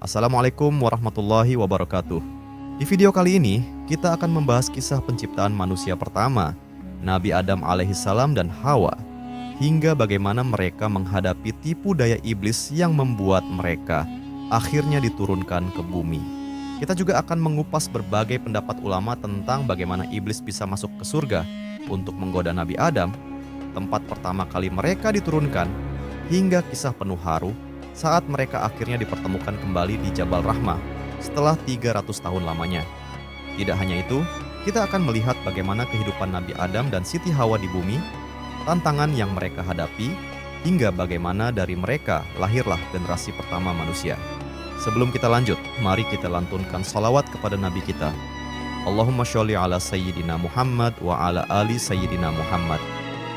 Assalamualaikum warahmatullahi wabarakatuh. Di video kali ini, kita akan membahas kisah penciptaan manusia pertama, Nabi Adam alaihissalam dan Hawa, hingga bagaimana mereka menghadapi tipu daya iblis yang membuat mereka akhirnya diturunkan ke bumi. Kita juga akan mengupas berbagai pendapat ulama tentang bagaimana iblis bisa masuk ke surga untuk menggoda Nabi Adam, tempat pertama kali mereka diturunkan, hingga kisah penuh haru saat mereka akhirnya dipertemukan kembali di Jabal Rahmah setelah 300 tahun lamanya. Tidak hanya itu, kita akan melihat bagaimana kehidupan Nabi Adam dan Siti Hawa di bumi, tantangan yang mereka hadapi, hingga bagaimana dari mereka lahirlah generasi pertama manusia. Sebelum kita lanjut, mari kita lantunkan salawat kepada Nabi kita. Allahumma sholli ala Sayyidina Muhammad wa ala ali Sayyidina Muhammad.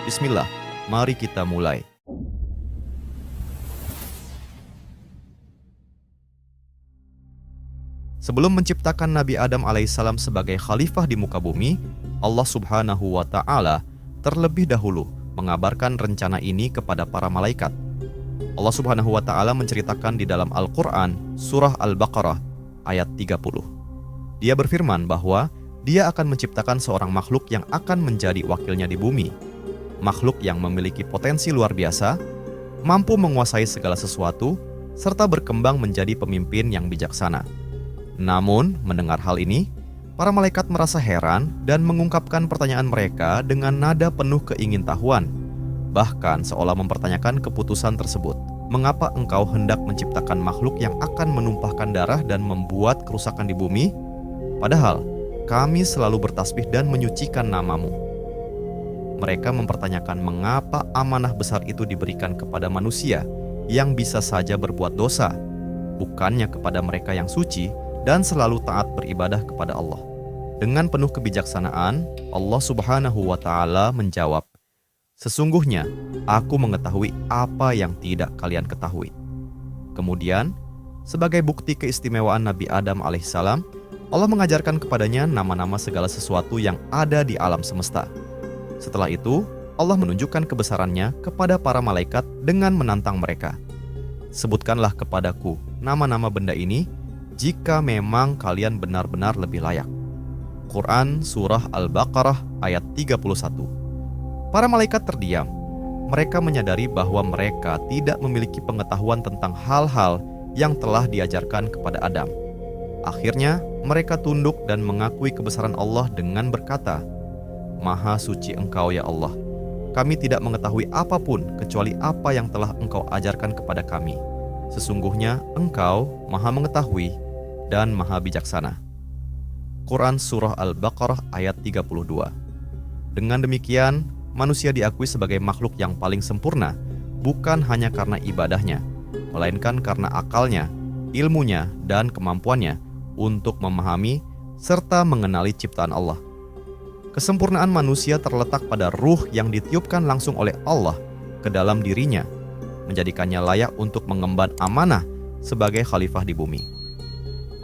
Bismillah, mari kita mulai. Sebelum menciptakan Nabi Adam alaihissalam sebagai khalifah di muka bumi, Allah subhanahu wa ta'ala terlebih dahulu mengabarkan rencana ini kepada para malaikat. Allah subhanahu wa ta'ala menceritakan di dalam Al-Quran, surah Al-Baqarah, ayat 30. Dia berfirman bahwa dia akan menciptakan seorang makhluk yang akan menjadi wakilnya di bumi. Makhluk yang memiliki potensi luar biasa, mampu menguasai segala sesuatu, serta berkembang menjadi pemimpin yang bijaksana. Namun, mendengar hal ini, para malaikat merasa heran dan mengungkapkan pertanyaan mereka dengan nada penuh keingintahuan. Bahkan seolah mempertanyakan keputusan tersebut. Mengapa engkau hendak menciptakan makhluk yang akan menumpahkan darah dan membuat kerusakan di bumi? Padahal, kami selalu bertasbih dan menyucikan namamu. Mereka mempertanyakan mengapa amanah besar itu diberikan kepada manusia yang bisa saja berbuat dosa, bukannya kepada mereka yang suci dan selalu taat beribadah kepada Allah. Dengan penuh kebijaksanaan, Allah subhanahu wa ta'ala menjawab, "Sesungguhnya, aku mengetahui apa yang tidak kalian ketahui." Kemudian, sebagai bukti keistimewaan Nabi Adam alaihissalam, Allah mengajarkan kepadanya nama-nama segala sesuatu yang ada di alam semesta. Setelah itu, Allah menunjukkan kebesarannya kepada para malaikat dengan menantang mereka. "Sebutkanlah kepadaku nama-nama benda ini, jika memang kalian benar-benar lebih layak." Quran Surah Al-Baqarah ayat 31. Para malaikat terdiam. Mereka menyadari bahwa mereka tidak memiliki pengetahuan tentang hal-hal yang telah diajarkan kepada Adam. Akhirnya, mereka tunduk dan mengakui kebesaran Allah dengan berkata, "Maha suci Engkau ya Allah. Kami tidak mengetahui apapun kecuali apa yang telah Engkau ajarkan kepada kami. Sesungguhnya Engkau Maha mengetahui dan Maha bijaksana." Quran Surah Al-Baqarah ayat 32. Dengan demikian, manusia diakui sebagai makhluk yang paling sempurna, bukan hanya karena ibadahnya, melainkan karena akalnya, ilmunya, dan kemampuannya untuk memahami serta mengenali ciptaan Allah. Kesempurnaan manusia terletak pada ruh yang ditiupkan langsung oleh Allah ke dalam dirinya, menjadikannya layak untuk mengemban amanah sebagai khalifah di bumi.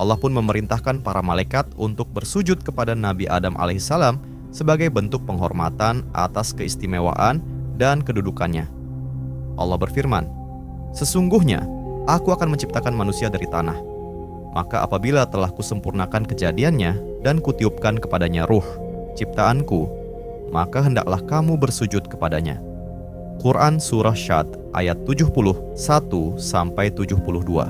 Allah pun memerintahkan para malaikat untuk bersujud kepada Nabi Adam alaihissalam sebagai bentuk penghormatan atas keistimewaan dan kedudukannya. Allah berfirman, "Sesungguhnya aku akan menciptakan manusia dari tanah. Maka apabila telah kusempurnakan kejadiannya dan kutiupkan kepadanya ruh, ciptaanku, maka hendaklah kamu bersujud kepadanya." Quran Surah Syad ayat 71-72.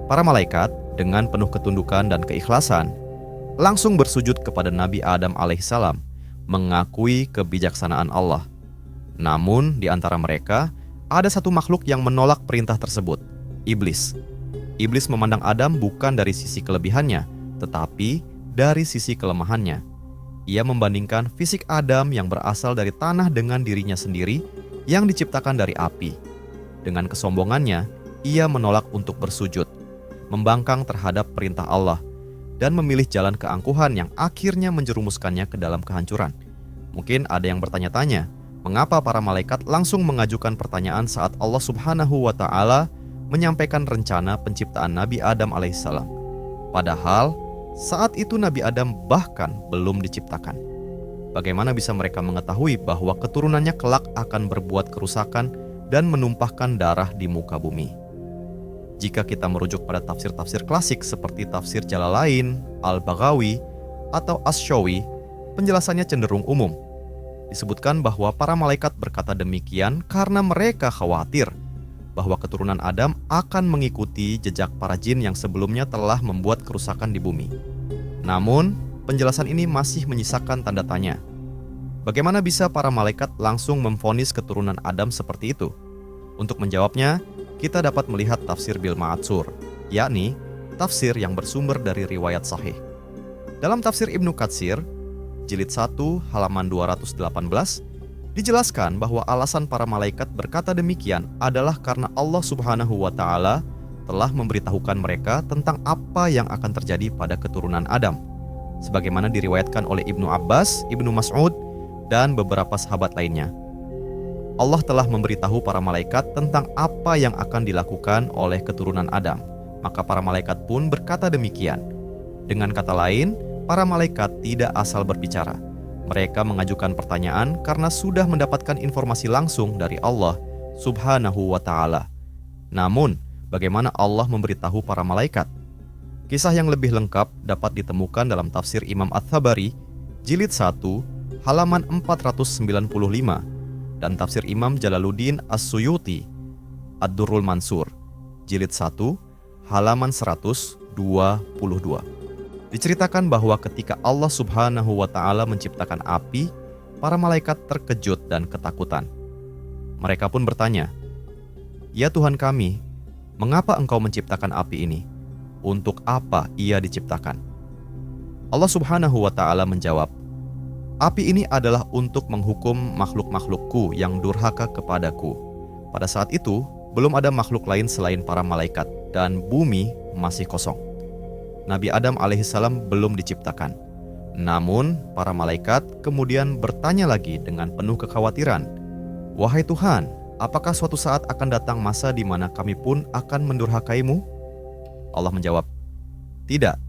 Para malaikat dengan penuh ketundukan dan keikhlasan langsung bersujud kepada Nabi Adam alaihissalam, mengakui kebijaksanaan Allah. Namun di antara mereka ada satu makhluk yang menolak perintah tersebut, iblis. Iblis memandang Adam bukan dari sisi kelebihannya, tetapi dari sisi kelemahannya. Ia membandingkan fisik Adam yang berasal dari tanah dengan dirinya sendiri yang diciptakan dari api. Dengan kesombongannya, ia menolak untuk bersujud, membangkang terhadap perintah Allah, dan memilih jalan keangkuhan yang akhirnya menjerumuskannya ke dalam kehancuran. Mungkin ada yang bertanya-tanya, mengapa para malaikat langsung mengajukan pertanyaan saat Allah subhanahu wa ta'ala menyampaikan rencana penciptaan Nabi Adam alaihissalam. Padahal, saat itu Nabi Adam bahkan belum diciptakan. Bagaimana bisa mereka mengetahui bahwa keturunannya kelak akan berbuat kerusakan dan menumpahkan darah di muka bumi? Jika kita merujuk pada tafsir-tafsir klasik seperti tafsir Jalalain, Al-Baghawi, atau Asy-Syawi, penjelasannya cenderung umum. Disebutkan bahwa para malaikat berkata demikian karena mereka khawatir bahwa keturunan Adam akan mengikuti jejak para jin yang sebelumnya telah membuat kerusakan di bumi. Namun, penjelasan ini masih menyisakan tanda tanya. Bagaimana bisa para malaikat langsung memvonis keturunan Adam seperti itu? Untuk menjawabnya, kita dapat melihat tafsir Bil Ma'atsur, yakni tafsir yang bersumber dari riwayat sahih. Dalam tafsir Ibnu Katsir, jilid 1 halaman 218, dijelaskan bahwa alasan para malaikat berkata demikian adalah karena Allah Subhanahu wa Ta'ala telah memberitahukan mereka tentang apa yang akan terjadi pada keturunan Adam, sebagaimana diriwayatkan oleh Ibnu Abbas, Ibnu Mas'ud, dan beberapa sahabat lainnya. Allah telah memberitahu para malaikat tentang apa yang akan dilakukan oleh keturunan Adam. Maka para malaikat pun berkata demikian. Dengan kata lain, para malaikat tidak asal berbicara. Mereka mengajukan pertanyaan karena sudah mendapatkan informasi langsung dari Allah Subhanahu wa Ta'ala. Namun, bagaimana Allah memberitahu para malaikat? Kisah yang lebih lengkap dapat ditemukan dalam tafsir Imam At-Tabari, jilid 1, halaman 495, dan tafsir Imam Jalaluddin As-Suyuti, Ad-Durrul Mansur, jilid 1, halaman 122. Diceritakan bahwa ketika Allah Subhanahu wa Ta'ala menciptakan api, para malaikat terkejut dan ketakutan. Mereka pun bertanya, "Ya Tuhan kami, mengapa Engkau menciptakan api ini? Untuk apa ia diciptakan?" Allah Subhanahu wa Ta'ala menjawab, "Api ini adalah untuk menghukum makhluk-makhlukku yang durhaka kepadaku. Pada saat itu, belum ada makhluk lain selain para malaikat, dan bumi masih kosong. Nabi Adam alaihissalam belum diciptakan. Namun, para malaikat kemudian bertanya lagi dengan penuh kekhawatiran, 'Wahai Tuhan, apakah suatu saat akan datang masa di mana kami pun akan mendurhakaimu?' Allah menjawab, 'Tidak.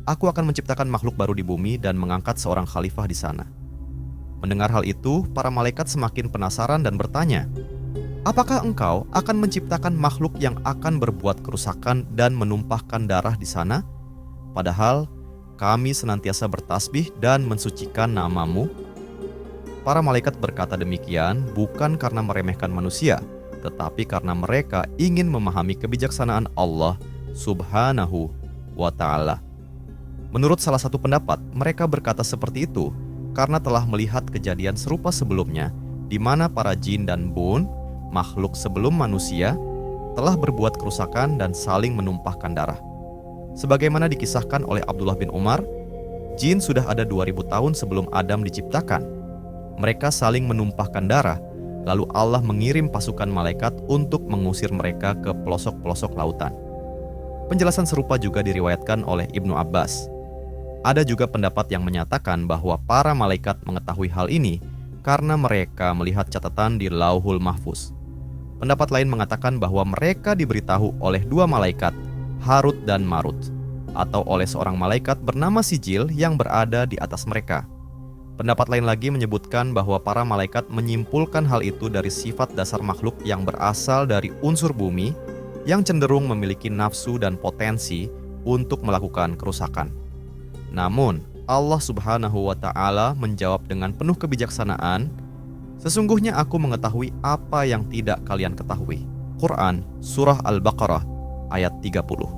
Aku akan menciptakan makhluk baru di bumi dan mengangkat seorang khalifah di sana.' Mendengar hal itu, para malaikat semakin penasaran dan bertanya, 'Apakah Engkau akan menciptakan makhluk yang akan berbuat kerusakan dan menumpahkan darah di sana? Padahal kami senantiasa bertasbih dan mensucikan nama-Mu.' Para malaikat berkata demikian bukan karena meremehkan manusia, tetapi karena mereka ingin memahami kebijaksanaan Allah Subhanahu wa Ta'ala. Menurut salah satu pendapat, mereka berkata seperti itu karena telah melihat kejadian serupa sebelumnya, di mana para jin dan bun, makhluk sebelum manusia, telah berbuat kerusakan dan saling menumpahkan darah. Sebagaimana dikisahkan oleh Abdullah bin Umar, jin sudah ada 2000 tahun sebelum Adam diciptakan. Mereka saling menumpahkan darah, lalu Allah mengirim pasukan malaikat untuk mengusir mereka ke pelosok-pelosok lautan. Penjelasan serupa juga diriwayatkan oleh Ibnu Abbas. Ada juga pendapat yang menyatakan bahwa para malaikat mengetahui hal ini karena mereka melihat catatan di Lauhul Mahfuz. Pendapat lain mengatakan bahwa mereka diberitahu oleh dua malaikat, Harut dan Marut, atau oleh seorang malaikat bernama Sijil yang berada di atas mereka. Pendapat lain lagi menyebutkan bahwa para malaikat menyimpulkan hal itu dari sifat dasar makhluk yang berasal dari unsur bumi yang cenderung memiliki nafsu dan potensi untuk melakukan kerusakan. Namun, Allah Subhanahu wa Ta'ala menjawab dengan penuh kebijaksanaan, "Sesungguhnya aku mengetahui apa yang tidak kalian ketahui." Quran Surah Al-Baqarah ayat 30.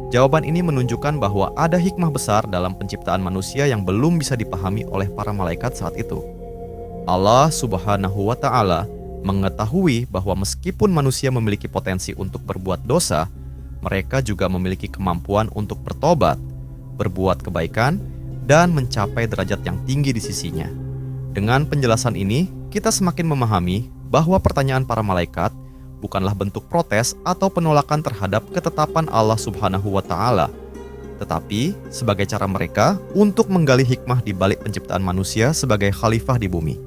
Jawaban ini menunjukkan bahwa ada hikmah besar dalam penciptaan manusia yang belum bisa dipahami oleh para malaikat saat itu. Allah Subhanahu wa Ta'ala mengetahui bahwa meskipun manusia memiliki potensi untuk berbuat dosa, mereka juga memiliki kemampuan untuk bertobat, berbuat kebaikan, dan mencapai derajat yang tinggi di sisinya. Dengan penjelasan ini, kita semakin memahami bahwa pertanyaan para malaikat bukanlah bentuk protes atau penolakan terhadap ketetapan Allah Subhanahu wa Ta'ala, tetapi sebagai cara mereka untuk menggali hikmah di balik penciptaan manusia sebagai khalifah di bumi.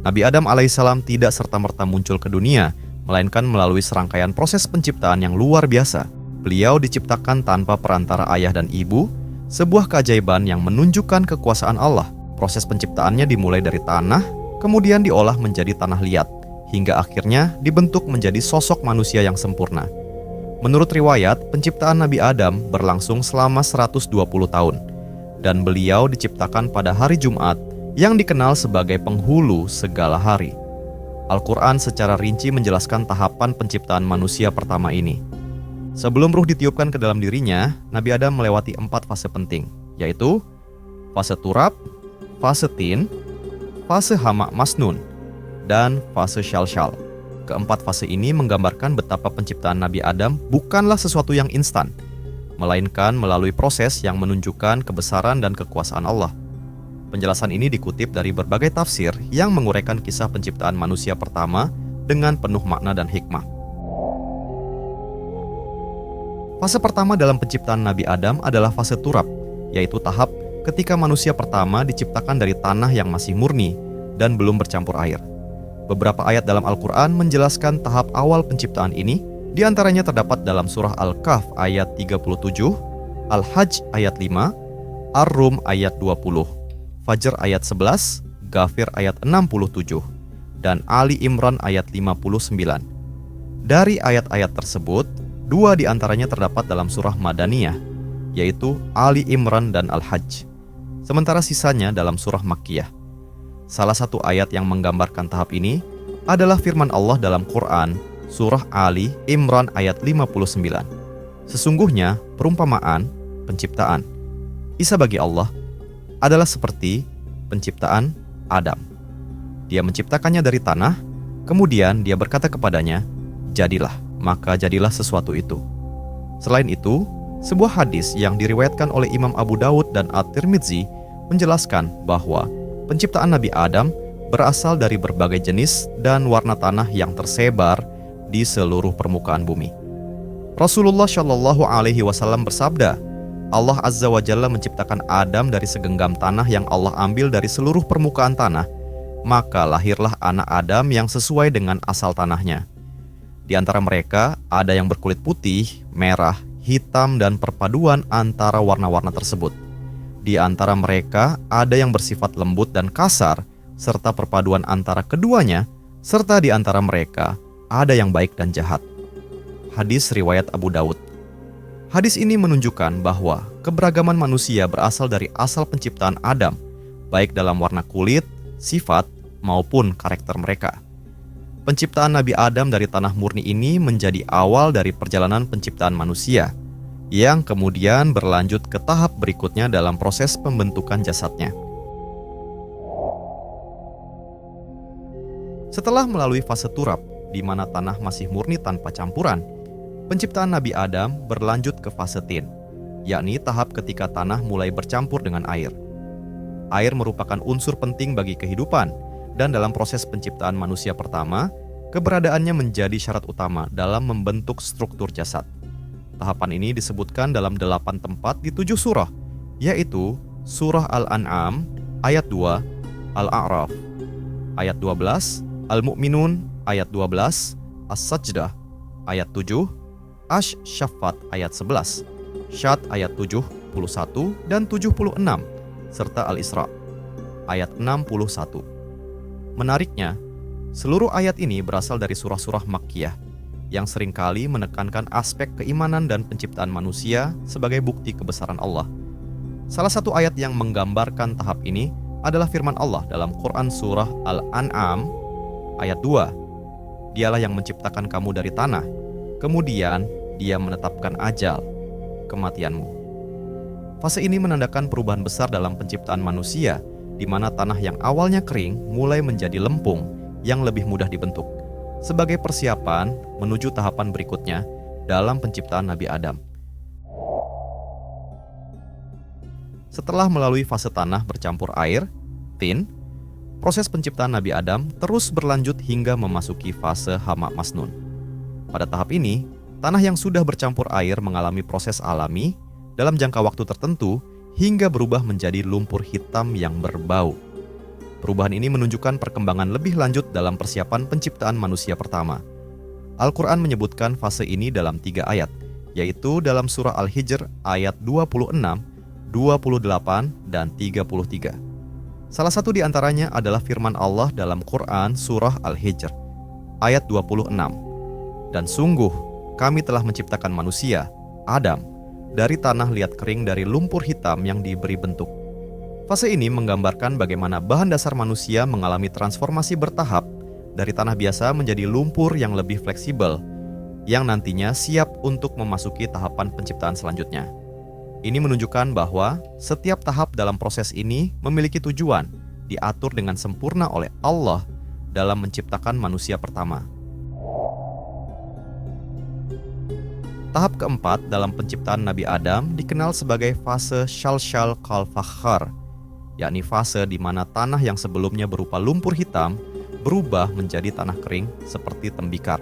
Nabi Adam alaihissalam tidak serta-merta muncul ke dunia, melainkan melalui serangkaian proses penciptaan yang luar biasa. Beliau diciptakan tanpa perantara ayah dan ibu, sebuah keajaiban yang menunjukkan kekuasaan Allah. Proses penciptaannya dimulai dari tanah, kemudian diolah menjadi tanah liat, hingga akhirnya dibentuk menjadi sosok manusia yang sempurna. Menurut riwayat, penciptaan Nabi Adam berlangsung selama 120 tahun, dan beliau diciptakan pada hari Jumat yang dikenal sebagai penghulu segala hari. Al-Quran secara rinci menjelaskan tahapan penciptaan manusia pertama ini. Sebelum ruh ditiupkan ke dalam dirinya, Nabi Adam melewati 4 fase penting, yaitu fase turab, fase tin, fase hama masnun, dan fase syalsyal. Keempat fase ini menggambarkan betapa penciptaan Nabi Adam bukanlah sesuatu yang instan, melainkan melalui proses yang menunjukkan kebesaran dan kekuasaan Allah. Penjelasan ini dikutip dari berbagai tafsir yang menguraikan kisah penciptaan manusia pertama dengan penuh makna dan hikmah. Fase pertama dalam penciptaan Nabi Adam adalah fase turab, yaitu tahap ketika manusia pertama diciptakan dari tanah yang masih murni dan belum bercampur air. Beberapa ayat dalam Al-Quran menjelaskan tahap awal penciptaan ini, di antaranya terdapat dalam surah Al-Kahf ayat 37, Al-Hajj ayat 5, Ar-Rum ayat 20, Fajr ayat 11, Ghafir ayat 67, dan Ali Imran ayat 59. Dari ayat-ayat tersebut, 2 di antaranya terdapat dalam surah Madaniyah, yaitu Ali Imran dan Al-Hajj, sementara sisanya dalam surah Makkiyah. Salah satu ayat yang menggambarkan tahap ini adalah firman Allah dalam Quran, surah Ali Imran ayat 59. Sesungguhnya perumpamaan penciptaan Isa bagi Allah adalah seperti penciptaan Adam. Dia menciptakannya dari tanah, kemudian dia berkata kepadanya, "Jadilah," maka jadilah sesuatu itu. Selain itu, sebuah hadis yang diriwayatkan oleh Imam Abu Daud dan At-Tirmidzi menjelaskan bahwa penciptaan Nabi Adam berasal dari berbagai jenis dan warna tanah yang tersebar di seluruh permukaan bumi. Rasulullah Shallallahu Alaihi Wasallam bersabda, Allah Azza wa Jalla menciptakan Adam dari segenggam tanah yang Allah ambil dari seluruh permukaan tanah, maka lahirlah anak Adam yang sesuai dengan asal tanahnya. Di antara mereka ada yang berkulit putih, merah, hitam, dan perpaduan antara warna-warna tersebut. Di antara mereka ada yang bersifat lembut dan kasar, serta perpaduan antara keduanya, serta di antara mereka ada yang baik dan jahat. Hadis riwayat Abu Daud. Hadis ini menunjukkan bahwa keberagaman manusia berasal dari asal penciptaan Adam, baik dalam warna kulit, sifat, maupun karakter mereka. Penciptaan Nabi Adam dari tanah murni ini menjadi awal dari perjalanan penciptaan manusia, yang kemudian berlanjut ke tahap berikutnya dalam proses pembentukan jasadnya. Setelah melalui fase turab, di mana tanah masih murni tanpa campuran, penciptaan Nabi Adam berlanjut ke fase tin, yakni tahap ketika tanah mulai bercampur dengan air. Air merupakan unsur penting bagi kehidupan, dan dalam proses penciptaan manusia pertama, keberadaannya menjadi syarat utama dalam membentuk struktur jasad. Tahapan ini disebutkan dalam 8 tempat di 7 surah, yaitu surah Al-An'am ayat 2, Al-A'raf ayat 12, Al-Mu'minun ayat 12, As-Sajdah ayat 7, Ash-Shaffat ayat 11, Syad ayat 71 dan 76, serta Al-Isra ayat 61. Menariknya, seluruh ayat ini berasal dari surah-surah Makkiyah yang seringkali menekankan aspek keimanan dan penciptaan manusia sebagai bukti kebesaran Allah. Salah satu ayat yang menggambarkan tahap ini adalah firman Allah dalam Quran surah Al-An'am ayat 2. Dialah yang menciptakan kamu dari tanah, kemudian Dia menetapkan ajal, kematianmu. Fase ini menandakan perubahan besar dalam penciptaan manusia, di mana tanah yang awalnya kering mulai menjadi lempung yang lebih mudah dibentuk, sebagai persiapan menuju tahapan berikutnya dalam penciptaan Nabi Adam. Setelah melalui fase tanah bercampur air, tin, proses penciptaan Nabi Adam terus berlanjut hingga memasuki fase hama masnun. Pada tahap ini, tanah yang sudah bercampur air mengalami proses alami dalam jangka waktu tertentu hingga berubah menjadi lumpur hitam yang berbau. Perubahan ini menunjukkan perkembangan lebih lanjut dalam persiapan penciptaan manusia pertama. Al-Quran menyebutkan fase ini dalam 3 ayat, yaitu dalam surah Al-Hijr ayat 26, 28, dan 33. Salah satu di antaranya adalah firman Allah dalam Quran surah Al-Hijr ayat 26. Dan sungguh, kami telah menciptakan manusia, Adam, dari tanah liat kering dari lumpur hitam yang diberi bentuk. Fase ini menggambarkan bagaimana bahan dasar manusia mengalami transformasi bertahap dari tanah biasa menjadi lumpur yang lebih fleksibel, yang nantinya siap untuk memasuki tahapan penciptaan selanjutnya. Ini menunjukkan bahwa setiap tahap dalam proses ini memiliki tujuan, diatur dengan sempurna oleh Allah dalam menciptakan manusia pertama. Tahap keempat dalam penciptaan Nabi Adam dikenal sebagai fase Shalshal Kal Fakhar, yakni fase di mana tanah yang sebelumnya berupa lumpur hitam berubah menjadi tanah kering seperti tembikar.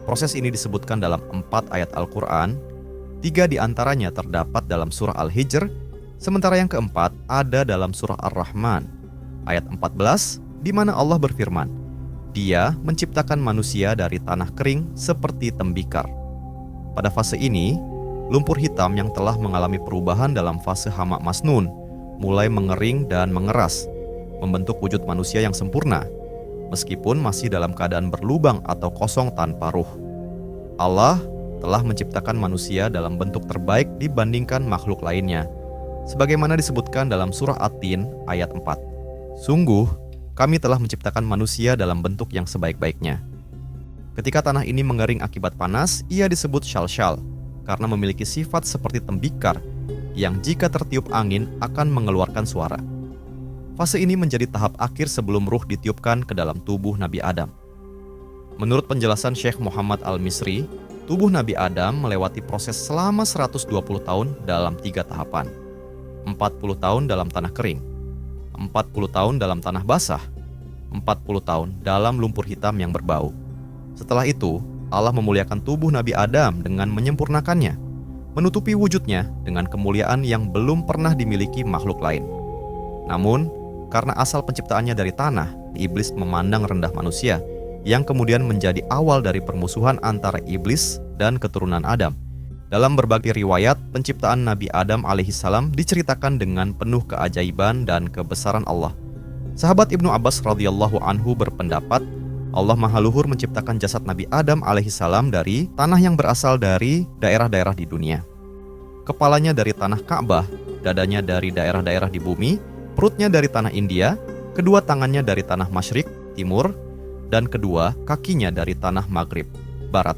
Proses ini disebutkan dalam 4 ayat Al-Quran. 3 di antaranya terdapat dalam surah Al-Hijr, sementara yang keempat ada dalam surah Ar-Rahman, ayat 14, di mana Allah berfirman, Dia menciptakan manusia dari tanah kering seperti tembikar. Pada fase ini, lumpur hitam yang telah mengalami perubahan dalam fase hamak masnun, mulai mengering dan mengeras, membentuk wujud manusia yang sempurna, meskipun masih dalam keadaan berlubang atau kosong tanpa ruh. Allah telah menciptakan manusia dalam bentuk terbaik dibandingkan makhluk lainnya, sebagaimana disebutkan dalam surah At-Tin ayat 4. Sungguh, kami telah menciptakan manusia dalam bentuk yang sebaik-baiknya. Ketika tanah ini mengering akibat panas, ia disebut shalshal, karena memiliki sifat seperti tembikar, yang jika tertiup angin akan mengeluarkan suara. Fase ini menjadi tahap akhir sebelum ruh ditiupkan ke dalam tubuh Nabi Adam. Menurut penjelasan Syekh Muhammad Al-Misri, tubuh Nabi Adam melewati proses selama 120 tahun dalam 3 tahapan. 40 tahun dalam tanah kering, 40 tahun dalam tanah basah, 40 tahun dalam lumpur hitam yang berbau. Setelah itu, Allah memuliakan tubuh Nabi Adam dengan menyempurnakannya, menutupi wujudnya dengan kemuliaan yang belum pernah dimiliki makhluk lain. Namun, karena asal penciptaannya dari tanah, iblis memandang rendah manusia, yang kemudian menjadi awal dari permusuhan antara iblis dan keturunan Adam. Dalam berbagai riwayat, penciptaan Nabi Adam alaihissalam diceritakan dengan penuh keajaiban dan kebesaran Allah. Sahabat Ibnu Abbas radhiyallahu anhu berpendapat, Allah Maha Luhur menciptakan jasad Nabi Adam alaihissalam dari tanah yang berasal dari daerah-daerah di dunia. Kepalanya dari tanah Ka'bah, dadanya dari daerah-daerah di bumi, perutnya dari tanah India, kedua tangannya dari tanah Masyrik, timur, dan kedua kakinya dari tanah Maghrib, barat.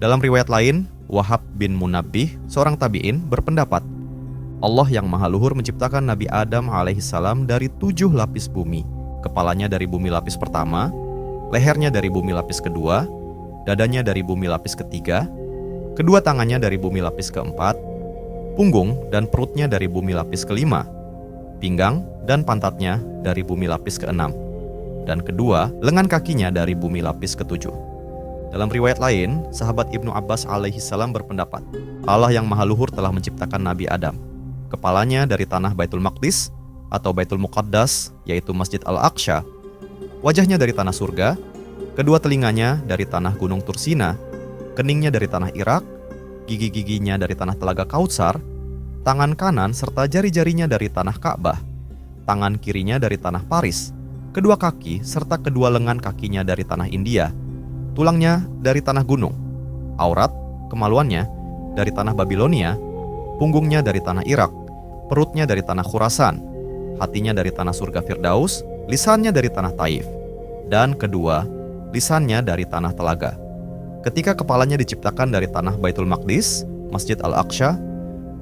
Dalam riwayat lain, Wahab bin Munabbih, seorang tabi'in, berpendapat, Allah yang Maha Luhur menciptakan Nabi Adam alaihissalam dari 7 lapis bumi. Kepalanya dari bumi lapis pertama, lehernya dari bumi lapis kedua, dadanya dari bumi lapis ketiga, kedua tangannya dari bumi lapis keempat, punggung dan perutnya dari bumi lapis kelima, pinggang dan pantatnya dari bumi lapis keenam, dan kedua, lengan kakinya dari bumi lapis ketujuh. Dalam riwayat lain, sahabat Ibnu Abbas alaihissalam berpendapat, Allah yang Maha Luhur telah menciptakan Nabi Adam. Kepalanya dari tanah Baitul Maqdis atau Baitul Muqaddas, yaitu Masjid Al-Aqsa. Wajahnya dari tanah surga, kedua telinganya dari tanah Gunung Tursina, keningnya dari tanah Irak, gigi-giginya dari tanah Telaga Kautsar, tangan kanan serta jari-jarinya dari tanah Ka'bah, tangan kirinya dari tanah Paris, kedua kaki serta kedua lengan kakinya dari tanah India, tulangnya dari tanah gunung, aurat, kemaluannya dari tanah Babilonia, punggungnya dari tanah Irak, perutnya dari tanah Khurasan, hatinya dari tanah surga Firdaus, lisannya dari tanah Taif, dan kedua, lisannya dari tanah Telaga. Ketika kepalanya diciptakan dari tanah Baitul Maqdis, Masjid Al-Aqsa,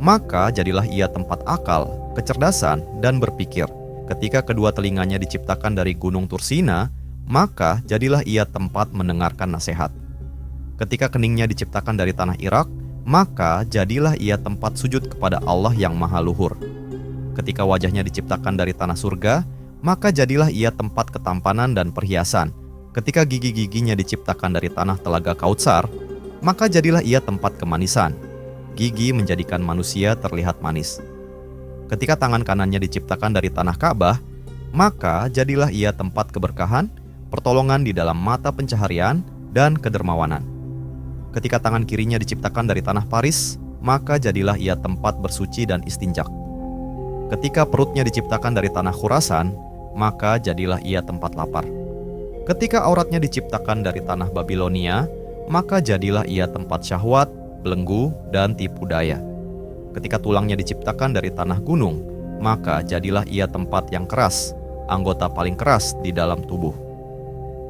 maka jadilah ia tempat akal, kecerdasan, dan berpikir. Ketika kedua telinganya diciptakan dari Gunung Tursina, maka jadilah ia tempat mendengarkan nasihat. Ketika keningnya diciptakan dari tanah Irak, maka jadilah ia tempat sujud kepada Allah yang Maha Luhur. Ketika wajahnya diciptakan dari tanah surga, maka jadilah ia tempat ketampanan dan perhiasan. Ketika gigi-giginya diciptakan dari tanah Telaga Kautsar, maka jadilah ia tempat kemanisan. Gigi menjadikan manusia terlihat manis. Ketika tangan kanannya diciptakan dari tanah Ka'bah, maka jadilah ia tempat keberkahan, pertolongan di dalam mata pencaharian, dan kedermawanan. Ketika tangan kirinya diciptakan dari tanah Paris, maka jadilah ia tempat bersuci dan istinjak. Ketika perutnya diciptakan dari tanah Khurasan, maka jadilah ia tempat lapar. Ketika auratnya diciptakan dari tanah Babilonia, maka jadilah ia tempat syahwat, belenggu, dan tipu daya. Ketika tulangnya diciptakan dari tanah gunung, maka jadilah ia tempat yang keras, anggota paling keras di dalam tubuh.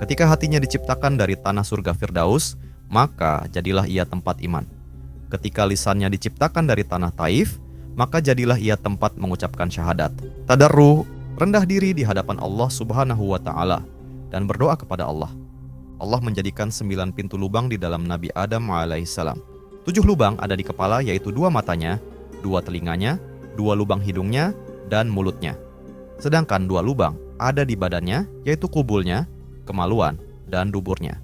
Ketika hatinya diciptakan dari tanah surga Firdaus, maka jadilah ia tempat iman. Ketika lisannya diciptakan dari tanah Taif, maka jadilah ia tempat mengucapkan syahadat. Tadarruh, rendah diri di hadapan Allah Subhanahu wa Ta'ala, dan berdoa kepada Allah. Allah menjadikan 9 pintu lubang di dalam Nabi Adam alaihissalam. 7 lubang ada di kepala, yaitu 2 matanya, 2 telinganya, 2 lubang hidungnya, dan mulutnya. Sedangkan 2 lubang ada di badannya, yaitu kubulnya, kemaluan, dan duburnya.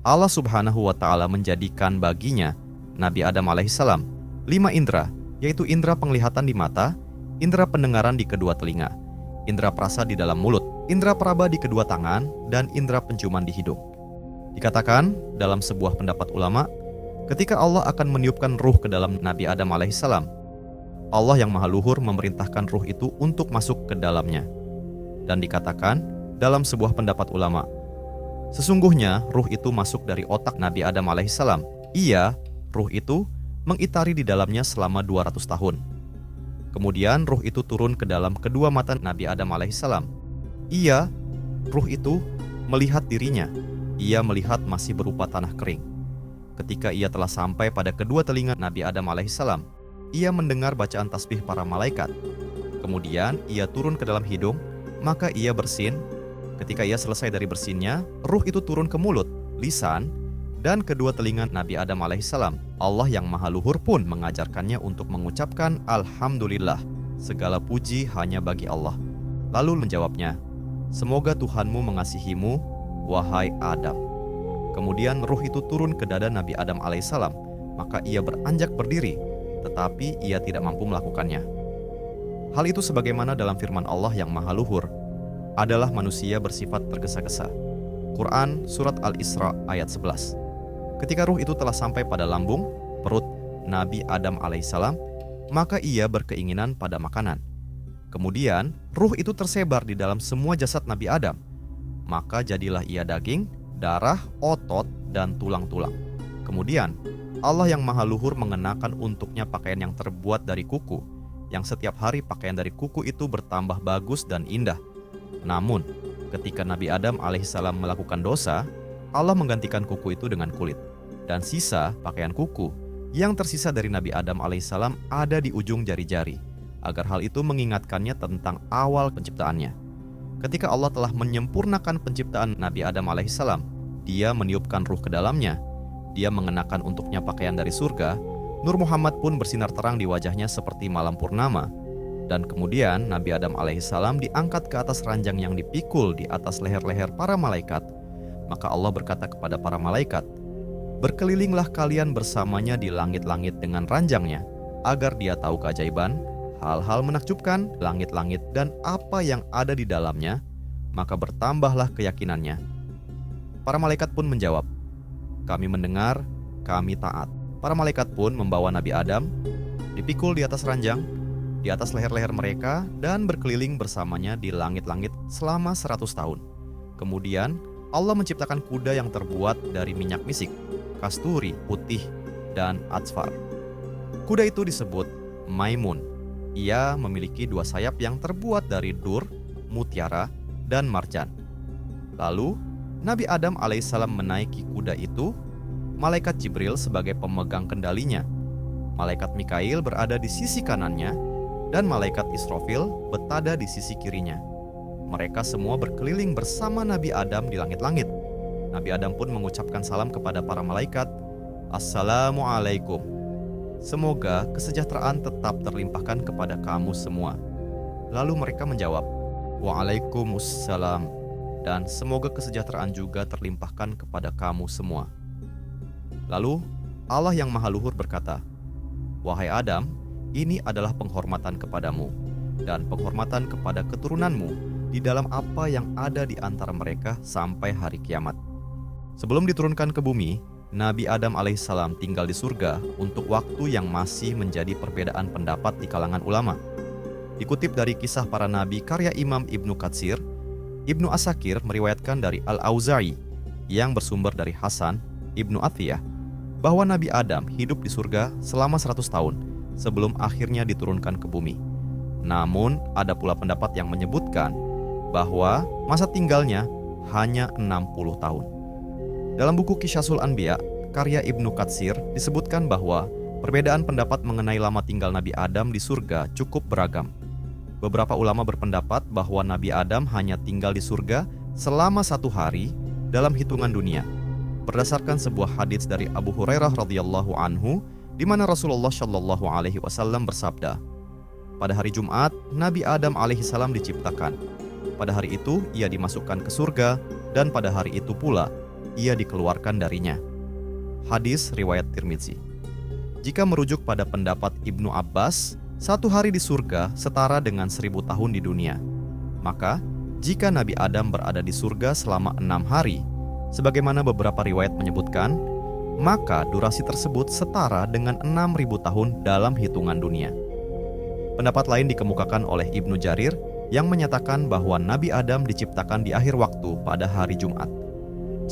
Allah Subhanahu wa Ta'ala menjadikan baginya, Nabi Adam alaihissalam, 5 indera, yaitu indera penglihatan di mata, indera pendengaran di kedua telinga, indera perasa di dalam mulut, indera peraba di kedua tangan, dan indera penciuman di hidung. Dikatakan dalam sebuah pendapat ulama, ketika Allah akan meniupkan ruh ke dalam Nabi Adam alaihissalam, Allah yang Maha Luhur memerintahkan ruh itu untuk masuk ke dalamnya. Dan dikatakan dalam sebuah pendapat ulama, sesungguhnya ruh itu masuk dari otak Nabi Adam alaihissalam. Ruh itu mengitari di dalamnya selama 200 tahun. Kemudian ruh itu turun ke dalam kedua mata Nabi Adam alaihissalam. Ruh itu melihat dirinya. Ia melihat masih berupa tanah kering. Ketika ia telah sampai pada kedua telinga Nabi Adam alaihissalam, ia mendengar bacaan tasbih para malaikat. Kemudian ia turun ke dalam hidung, maka ia bersin. Ketika ia selesai dari bersinnya, ruh itu turun ke mulut, lisan, dan kedua telinga Nabi Adam alaihissalam. Allah yang Maha Luhur pun mengajarkannya untuk mengucapkan Alhamdulillah, segala puji hanya bagi Allah. Lalu menjawabnya, semoga Tuhanmu mengasihimu, wahai Adam. Kemudian ruh itu turun ke dada Nabi Adam alaihissalam, maka ia beranjak berdiri, tetapi ia tidak mampu melakukannya. Hal itu sebagaimana dalam firman Allah yang Maha Luhur, adalah manusia bersifat tergesa-gesa. Quran Surat Al-Isra ayat 11. Ketika ruh itu telah sampai pada lambung, perut Nabi Adam alaihissalam, maka ia berkeinginan pada makanan. Kemudian ruh itu tersebar di dalam semua jasad Nabi Adam, maka jadilah ia daging, darah, otot, dan tulang-tulang. Kemudian Allah yang Maha Luhur mengenakan untuknya pakaian yang terbuat dari kuku, yang setiap hari pakaian dari kuku itu bertambah bagus dan indah. Namun ketika Nabi Adam alaihissalam melakukan dosa, Allah menggantikan kuku itu dengan kulit, dan sisa pakaian kuku yang tersisa dari Nabi Adam alaihissalam ada di ujung jari-jari, agar hal itu mengingatkannya tentang awal penciptaannya. Ketika Allah telah menyempurnakan penciptaan Nabi Adam alaihissalam, Dia meniupkan ruh ke dalamnya. Dia mengenakan untuknya pakaian dari surga. Nur Muhammad pun bersinar terang di wajahnya seperti malam purnama. Dan kemudian Nabi Adam alaihissalam diangkat ke atas ranjang yang dipikul di atas leher-leher para malaikat. Maka Allah berkata kepada para malaikat, berkelilinglah kalian bersamanya di langit-langit dengan ranjangnya, agar Dia tahu keajaiban, hal-hal menakjubkan, langit-langit dan apa yang ada di dalamnya, maka bertambahlah keyakinannya. Para malaikat pun menjawab, kami mendengar, kami taat. Para malaikat pun membawa Nabi Adam, dipikul di atas ranjang, di atas leher-leher mereka, dan berkeliling bersamanya di langit-langit selama 100 tahun. Kemudian Allah menciptakan kuda yang terbuat dari minyak misik, kasturi, putih, dan atsfar. Kuda itu disebut Maimun. Ia memiliki 2 sayap yang terbuat dari dur, mutiara, dan marjan. Lalu Nabi Adam alaihissalam menaiki kuda itu, malaikat Jibril sebagai pemegang kendalinya, malaikat Mikail berada di sisi kanannya, dan malaikat Israfil berada di sisi kirinya. Mereka semua berkeliling bersama Nabi Adam di langit-langit. Nabi Adam pun mengucapkan salam kepada para malaikat, Assalamualaikum. Semoga kesejahteraan tetap terlimpahkan kepada kamu semua. Lalu mereka menjawab, Waalaikumsalam, dan semoga kesejahteraan juga terlimpahkan kepada kamu semua. Lalu Allah yang Maha Luhur berkata, wahai Adam, ini adalah penghormatan kepadamu dan penghormatan kepada keturunanmu di dalam apa yang ada di antara mereka sampai hari kiamat. Sebelum diturunkan ke bumi, Nabi Adam alaihissalam tinggal di surga untuk waktu yang masih menjadi perbedaan pendapat di kalangan ulama. Dikutip dari Kisah Para Nabi karya Imam Ibnu Katsir, Ibnu Asakir meriwayatkan dari Al-Auza'i yang bersumber dari Hasan, Ibnu Athiyah, bahwa Nabi Adam hidup di surga selama 100 tahun sebelum akhirnya diturunkan ke bumi. Namun, ada pula pendapat yang menyebutkan bahwa masa tinggalnya hanya 60 tahun. Dalam buku Qisasul Anbiya, karya Ibnu Katsir, disebutkan bahwa perbedaan pendapat mengenai lama tinggal Nabi Adam di surga cukup beragam. Beberapa ulama berpendapat bahwa Nabi Adam hanya tinggal di surga selama 1 hari dalam hitungan dunia, berdasarkan sebuah hadits dari Abu Hurairah radhiyallahu anhu, di mana Rasulullah shallallahu alaihi wasallam bersabda, pada hari Jumat, Nabi Adam alaihissalam diciptakan. Pada hari itu, ia dimasukkan ke surga, dan pada hari itu pula, ia dikeluarkan darinya. Hadis riwayat Tirmidzi. Jika merujuk pada pendapat Ibnu Abbas, 1 hari di surga setara dengan 1000 tahun di dunia. Maka, jika Nabi Adam berada di surga selama 6 hari, sebagaimana beberapa riwayat menyebutkan, maka durasi tersebut setara dengan 6000 tahun dalam hitungan dunia. Pendapat lain dikemukakan oleh Ibnu Jarir yang menyatakan bahwa Nabi Adam diciptakan di akhir waktu pada hari Jumat.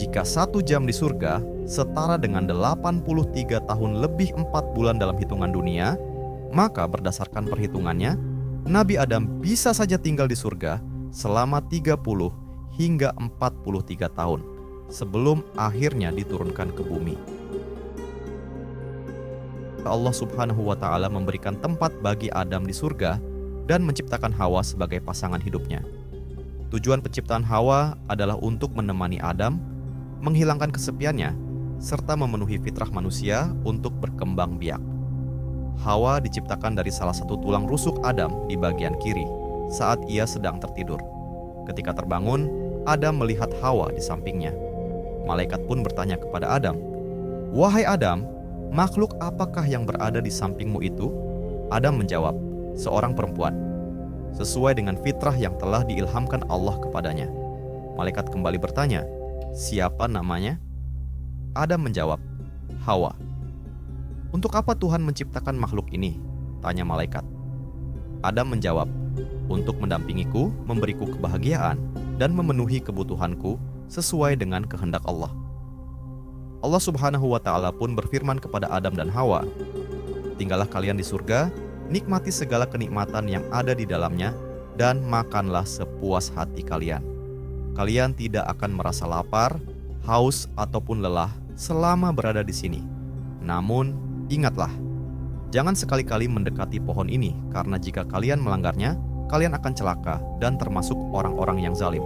Jika 1 jam di surga setara dengan 83 tahun lebih 4 bulan dalam hitungan dunia, maka berdasarkan perhitungannya, Nabi Adam bisa saja tinggal di surga selama 30 hingga 43 tahun sebelum akhirnya diturunkan ke bumi. Allah Subhanahu wa Ta'ala memberikan tempat bagi Adam di surga dan menciptakan Hawa sebagai pasangan hidupnya. Tujuan penciptaan Hawa adalah untuk menemani Adam, menghilangkan kesepiannya, serta memenuhi fitrah manusia untuk berkembang biak. Hawa diciptakan dari salah satu tulang rusuk Adam di bagian kiri saat ia sedang tertidur. Ketika terbangun, Adam melihat Hawa di sampingnya. Malaikat pun bertanya kepada Adam, "Wahai Adam, makhluk apakah yang berada di sampingmu itu?" Adam menjawab, "Seorang perempuan," sesuai dengan fitrah yang telah diilhamkan Allah kepadanya. Malaikat kembali bertanya, "Siapa namanya?" Adam menjawab, "Hawa." "Untuk apa Tuhan menciptakan makhluk ini?" tanya malaikat. Adam menjawab, "Untuk mendampingiku, memberiku kebahagiaan, dan memenuhi kebutuhanku sesuai dengan kehendak Allah." Allah Subhanahu wa Ta'ala pun berfirman kepada Adam dan Hawa, "Tinggallah kalian di surga, nikmati segala kenikmatan yang ada di dalamnya, dan makanlah sepuas hati kalian. Kalian tidak akan merasa lapar, haus, ataupun lelah selama berada di sini. Namun, ingatlah, jangan sekali-kali mendekati pohon ini, karena jika kalian melanggarnya, kalian akan celaka dan termasuk orang-orang yang zalim.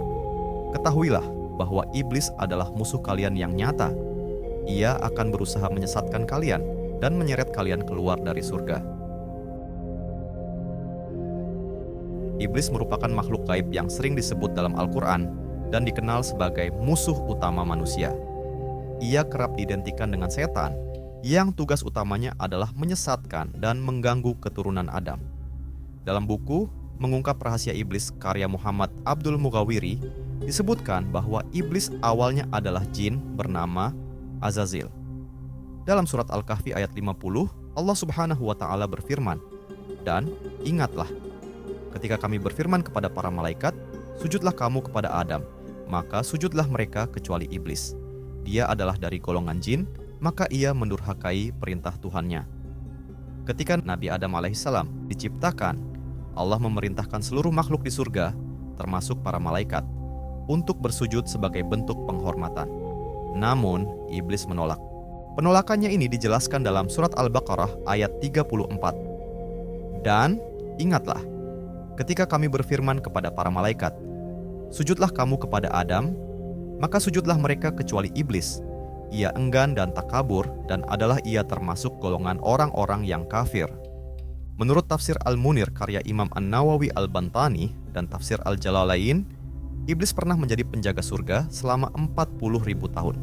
Ketahuilah bahwa iblis adalah musuh kalian yang nyata. Ia akan berusaha menyesatkan kalian dan menyeret kalian keluar dari surga." Iblis merupakan makhluk gaib yang sering disebut dalam Al-Quran dan dikenal sebagai musuh utama manusia. Ia kerap diidentikan dengan setan yang tugas utamanya adalah menyesatkan dan mengganggu keturunan Adam. Dalam buku Mengungkap Rahasia Iblis karya Muhammad Abdul Mughawiri, disebutkan bahwa iblis awalnya adalah jin bernama Azazil. Dalam surat Al-Kahfi ayat 50, Allah Subhanahu wa Ta'ala berfirman, "Dan ingatlah, ketika kami berfirman kepada para malaikat, sujudlah kamu kepada Adam, maka sujudlah mereka kecuali iblis. Dia adalah dari golongan jin, maka ia mendurhakai perintah Tuhannya." Ketika Nabi Adam alaihissalam diciptakan, Allah memerintahkan seluruh makhluk di surga, termasuk para malaikat, untuk bersujud sebagai bentuk penghormatan. Namun, iblis menolak. Penolakannya ini dijelaskan dalam surat Al-Baqarah ayat 34. "Dan ingatlah, ketika kami berfirman kepada para malaikat, sujudlah kamu kepada Adam, maka sujudlah mereka kecuali iblis. Ia enggan dan takabur, dan adalah ia termasuk golongan orang-orang yang kafir." Menurut tafsir Al-Munir karya Imam An-Nawawi Al-Bantani dan tafsir Al-Jalalain, iblis pernah menjadi penjaga surga selama 40.000 tahun.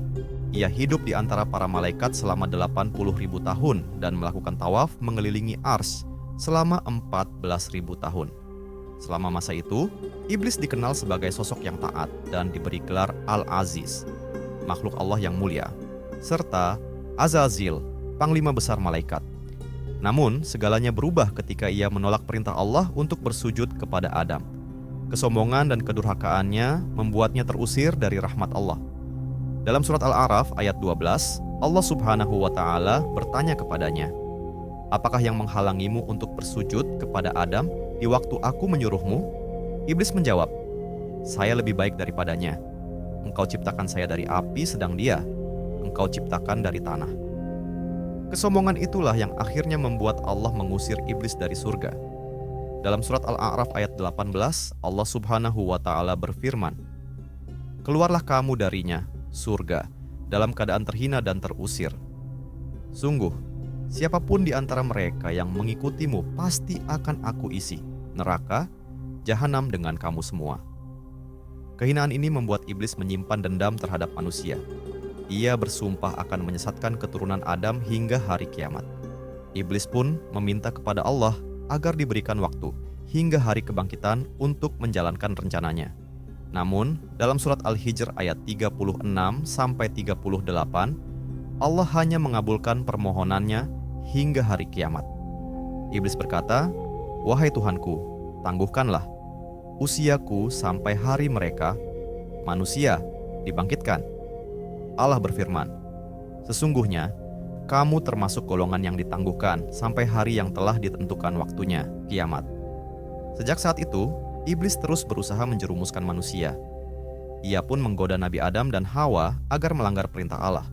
Ia hidup di antara para malaikat selama 80.000 tahun dan melakukan tawaf mengelilingi Ars selama 14.000 tahun. Selama masa itu, iblis dikenal sebagai sosok yang taat dan diberi gelar Al-Aziz, makhluk Allah yang mulia, serta Azazil, panglima besar malaikat. Namun, segalanya berubah ketika ia menolak perintah Allah untuk bersujud kepada Adam. Kesombongan dan kedurhakaannya membuatnya terusir dari rahmat Allah. Dalam surat Al-A'raf ayat 12, Allah Subhanahu wa Ta'ala bertanya kepadanya, "Apakah yang menghalangimu untuk bersujud kepada Adam di waktu aku menyuruhmu?" Iblis menjawab, "Saya lebih baik daripadanya. Engkau ciptakan saya dari api, sedang dia Engkau ciptakan dari tanah." Kesombongan itulah yang akhirnya membuat Allah mengusir iblis dari surga. Dalam surat Al-A'raf ayat 18, Allah Subhanahu wa Ta'ala berfirman, "Keluarlah kamu darinya, surga, dalam keadaan terhina dan terusir. Sungguh, siapapun di antara mereka yang mengikutimu pasti akan aku isi neraka, jahanam dengan kamu semua." Kehinaan ini membuat iblis menyimpan dendam terhadap manusia. Ia bersumpah akan menyesatkan keturunan Adam hingga hari kiamat. Iblis pun meminta kepada Allah agar diberikan waktu hingga hari kebangkitan untuk menjalankan rencananya. Namun, dalam surat Al-Hijr ayat 36-38, Allah hanya mengabulkan permohonannya hingga hari kiamat. Iblis berkata, "Wahai Tuhanku, tangguhkanlah usiaku sampai hari mereka, manusia, dibangkitkan." Allah berfirman, "Sesungguhnya, kamu termasuk golongan yang ditangguhkan sampai hari yang telah ditentukan waktunya, kiamat." Sejak saat itu, iblis terus berusaha menjerumuskan manusia. Ia pun menggoda Nabi Adam dan Hawa agar melanggar perintah Allah.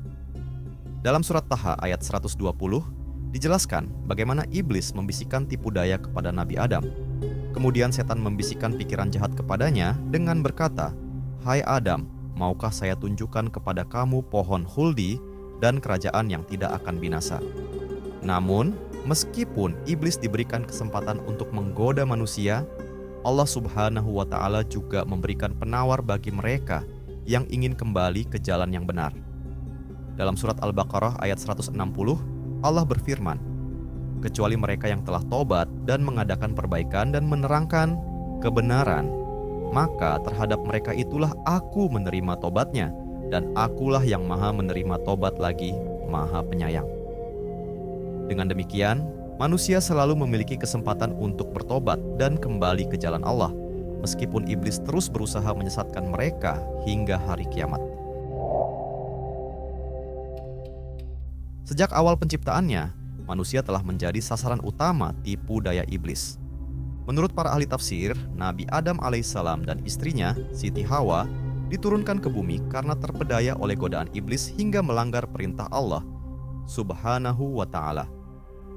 Dalam surat Taha ayat 120, dijelaskan bagaimana iblis membisikkan tipu daya kepada Nabi Adam. Kemudian setan membisikkan pikiran jahat kepadanya dengan berkata, "Hai Adam, maukah saya tunjukkan kepada kamu pohon huldi dan kerajaan yang tidak akan binasa?" Namun, meskipun iblis diberikan kesempatan untuk menggoda manusia, Allah Subhanahu wa Ta'ala juga memberikan penawar bagi mereka yang ingin kembali ke jalan yang benar. Dalam surat Al-Baqarah ayat 160, Allah berfirman, "Kecuali mereka yang telah tobat dan mengadakan perbaikan dan menerangkan kebenaran, maka terhadap mereka itulah aku menerima tobatnya, dan akulah yang maha menerima tobat lagi, maha penyayang." Dengan demikian, manusia selalu memiliki kesempatan untuk bertobat dan kembali ke jalan Allah, meskipun iblis terus berusaha menyesatkan mereka hingga hari kiamat. Sejak awal penciptaannya, manusia telah menjadi sasaran utama tipu daya iblis. Menurut para ahli tafsir, Nabi Adam alaihissalam dan istrinya, Siti Hawa, diturunkan ke bumi karena terpedaya oleh godaan iblis hingga melanggar perintah Allah Subhanahu wa Ta'ala.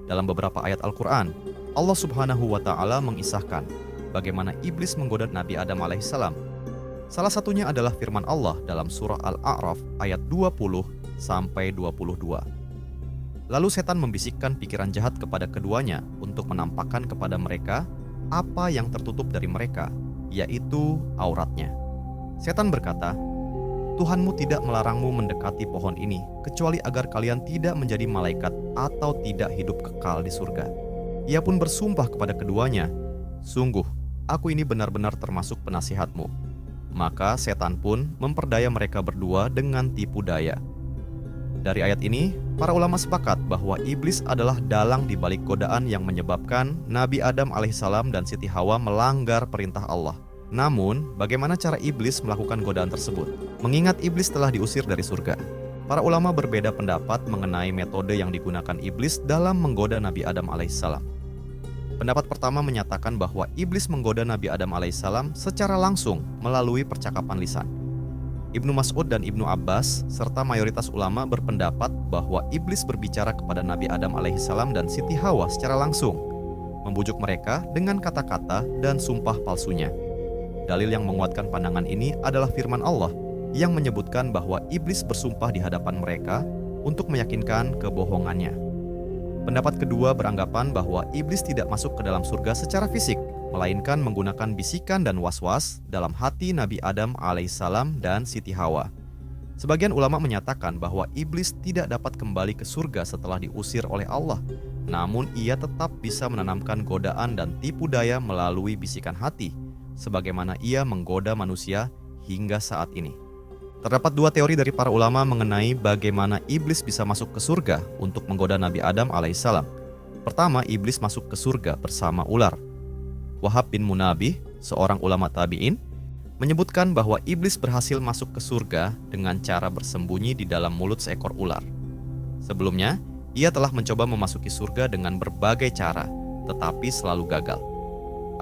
Dalam beberapa ayat Al-Quran, Allah Subhanahu wa Ta'ala mengisahkan bagaimana iblis menggoda Nabi Adam alaihissalam. Salah satunya adalah firman Allah dalam surah Al-A'raf ayat 20-22. Lalu setan membisikkan pikiran jahat kepada keduanya untuk menampakkan kepada mereka apa yang tertutup dari mereka, yaitu auratnya. Setan berkata, "Tuhanmu tidak melarangmu mendekati pohon ini, kecuali agar kalian tidak menjadi malaikat atau tidak hidup kekal di surga." Ia pun bersumpah kepada keduanya, "Sungguh, aku ini benar-benar termasuk penasihatmu." Maka setan pun memperdaya mereka berdua dengan tipu daya. Dari ayat ini, para ulama sepakat bahwa iblis adalah dalang di balik godaan yang menyebabkan Nabi Adam alaihissalam dan Siti Hawa melanggar perintah Allah. Namun, bagaimana cara iblis melakukan godaan tersebut? Mengingat iblis telah diusir dari surga, para ulama berbeda pendapat mengenai metode yang digunakan iblis dalam menggoda Nabi Adam alaihissalam. Pendapat pertama menyatakan bahwa iblis menggoda Nabi Adam alaihissalam secara langsung melalui percakapan lisan. Ibnu Mas'ud dan Ibnu Abbas serta mayoritas ulama berpendapat bahwa iblis berbicara kepada Nabi Adam alaihissalam dan Siti Hawa secara langsung, membujuk mereka dengan kata-kata dan sumpah palsunya. Dalil yang menguatkan pandangan ini adalah firman Allah yang menyebutkan bahwa iblis bersumpah di hadapan mereka untuk meyakinkan kebohongannya. Pendapat kedua beranggapan bahwa iblis tidak masuk ke dalam surga secara fisik, melainkan menggunakan bisikan dan was-was dalam hati Nabi Adam alaihissalam dan Siti Hawa. Sebagian ulama menyatakan bahwa iblis tidak dapat kembali ke surga setelah diusir oleh Allah, namun ia tetap bisa menanamkan godaan dan tipu daya melalui bisikan hati, sebagaimana ia menggoda manusia hingga saat ini. Terdapat dua teori dari para ulama mengenai bagaimana iblis bisa masuk ke surga untuk menggoda Nabi Adam alaihissalam. Pertama, iblis masuk ke surga bersama ular. Wahab bin Munabih, seorang ulama tabi'in, menyebutkan bahwa iblis berhasil masuk ke surga dengan cara bersembunyi di dalam mulut seekor ular. Sebelumnya, ia telah mencoba memasuki surga dengan berbagai cara, tetapi selalu gagal.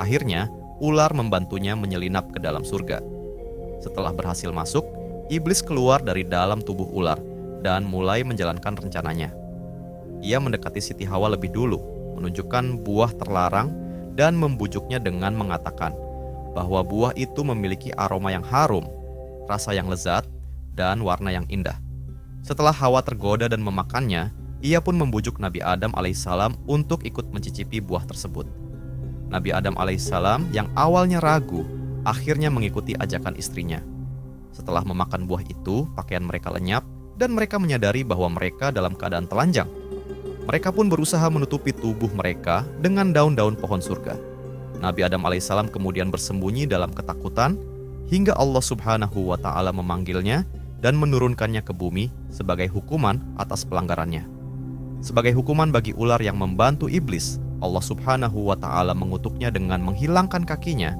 Akhirnya, ular membantunya menyelinap ke dalam surga. Setelah berhasil masuk, iblis keluar dari dalam tubuh ular dan mulai menjalankan rencananya. Ia mendekati Siti Hawa lebih dulu, menunjukkan buah terlarang dan membujuknya dengan mengatakan bahwa buah itu memiliki aroma yang harum, rasa yang lezat, dan warna yang indah. Setelah Hawa tergoda dan memakannya, ia pun membujuk Nabi Adam alaihissalam untuk ikut mencicipi buah tersebut. Nabi Adam alaihissalam yang awalnya ragu, akhirnya mengikuti ajakan istrinya. Setelah memakan buah itu, pakaian mereka lenyap dan mereka menyadari bahwa mereka dalam keadaan telanjang. Mereka pun berusaha menutupi tubuh mereka dengan daun-daun pohon surga. Nabi Adam alaihissalam kemudian bersembunyi dalam ketakutan hingga Allah Subhanahu wa Ta'ala memanggilnya dan menurunkannya ke bumi sebagai hukuman atas pelanggarannya. Sebagai hukuman bagi ular yang membantu iblis, Allah Subhanahu wa Ta'ala mengutuknya dengan menghilangkan kakinya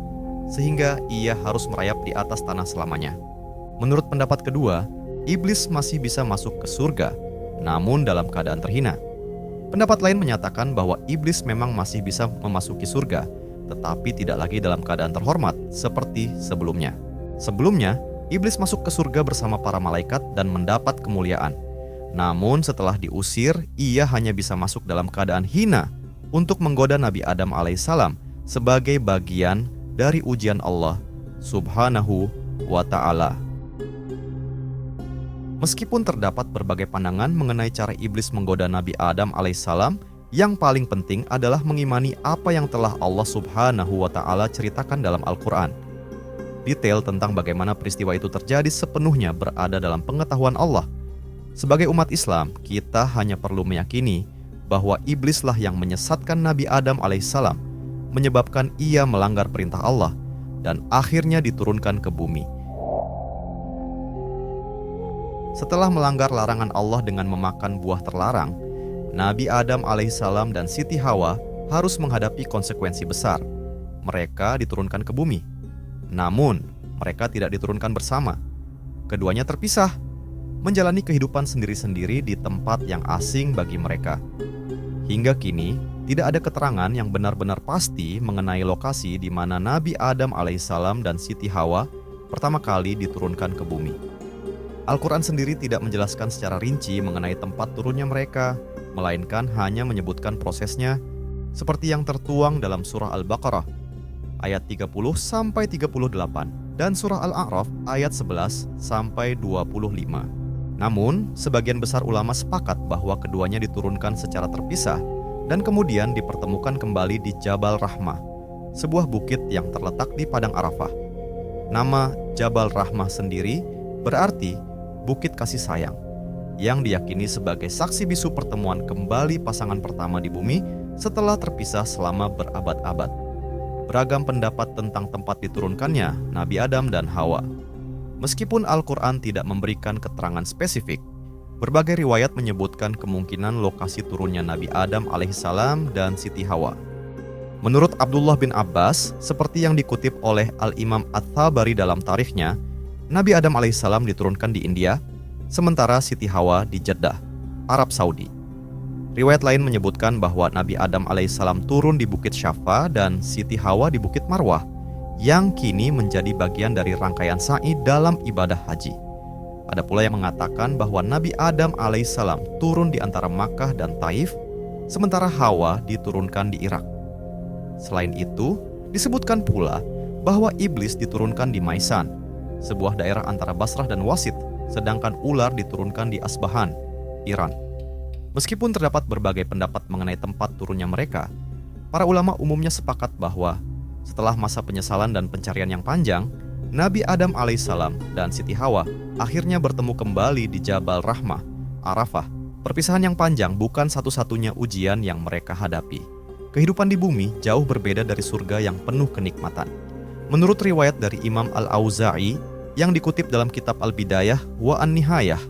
sehingga ia harus merayap di atas tanah selamanya. Menurut pendapat kedua, iblis masih bisa masuk ke surga, namun dalam keadaan terhina. Pendapat lain menyatakan bahwa iblis memang masih bisa memasuki surga, tetapi tidak lagi dalam keadaan terhormat seperti sebelumnya. Sebelumnya, iblis masuk ke surga bersama para malaikat dan mendapat kemuliaan. Namun setelah diusir, ia hanya bisa masuk dalam keadaan hina untuk menggoda Nabi Adam alaihissalam sebagai bagian dari ujian Allah Subhanahu wa Ta'ala. Meskipun terdapat berbagai pandangan mengenai cara iblis menggoda Nabi Adam alaihissalam, yang paling penting adalah mengimani apa yang telah Allah Subhanahu wa Ta'ala ceritakan dalam Al-Quran. Detail tentang bagaimana peristiwa itu terjadi sepenuhnya berada dalam pengetahuan Allah. Sebagai umat Islam, kita hanya perlu meyakini bahwa iblislah yang menyesatkan Nabi Adam alaihissalam, menyebabkan ia melanggar perintah Allah dan akhirnya diturunkan ke bumi. Setelah melanggar larangan Allah dengan memakan buah terlarang, Nabi Adam alaihissalam dan Siti Hawa harus menghadapi konsekuensi besar. Mereka diturunkan ke bumi. Namun, mereka tidak diturunkan bersama. Keduanya terpisah, menjalani kehidupan sendiri-sendiri di tempat yang asing bagi mereka. Hingga kini, tidak ada keterangan yang benar-benar pasti mengenai lokasi di mana Nabi Adam alaihissalam dan Siti Hawa pertama kali diturunkan ke bumi. Al-Quran sendiri tidak menjelaskan secara rinci mengenai tempat turunnya mereka, melainkan hanya menyebutkan prosesnya seperti yang tertuang dalam surah Al-Baqarah ayat 30-38 dan surah Al-A'raf ayat 11-25. Namun, sebagian besar ulama sepakat bahwa keduanya diturunkan secara terpisah dan kemudian dipertemukan kembali di Jabal Rahmah, sebuah bukit yang terletak di Padang Arafah. Nama Jabal Rahmah sendiri berarti Bukit Kasih Sayang, yang diyakini sebagai saksi bisu pertemuan kembali pasangan pertama di bumi setelah terpisah selama berabad-abad. Beragam pendapat tentang tempat diturunkannya Nabi Adam dan Hawa. Meskipun Al-Quran tidak memberikan keterangan spesifik, berbagai riwayat menyebutkan kemungkinan lokasi turunnya Nabi Adam alaihissalam dan Siti Hawa. Menurut Abdullah bin Abbas, seperti yang dikutip oleh Al-Imam At-Tabari dalam tarikhnya, Nabi Adam alaihissalam diturunkan di India, sementara Siti Hawa di Jeddah, Arab Saudi. Riwayat lain menyebutkan bahwa Nabi Adam alaihissalam turun di Bukit Syafa dan Siti Hawa di Bukit Marwah, yang kini menjadi bagian dari rangkaian sa'i dalam ibadah haji. Ada pula yang mengatakan bahwa Nabi Adam alaihissalam turun di antara Makkah dan Taif, sementara Hawa diturunkan di Irak. Selain itu, disebutkan pula bahwa iblis diturunkan di Maisan, sebuah daerah antara Basrah dan Wasit, sedangkan ular diturunkan di Asbahan, Iran. Meskipun terdapat berbagai pendapat mengenai tempat turunnya mereka, para ulama umumnya sepakat bahwa setelah masa penyesalan dan pencarian yang panjang, Nabi Adam alaihissalam dan Siti Hawa akhirnya bertemu kembali di Jabal Rahmah, Arafah. Perpisahan yang panjang bukan satu-satunya ujian yang mereka hadapi. Kehidupan di bumi jauh berbeda dari surga yang penuh kenikmatan. Menurut riwayat dari Imam Al-Auza'i yang dikutip dalam kitab Al-Bidayah wa An-Nihayah,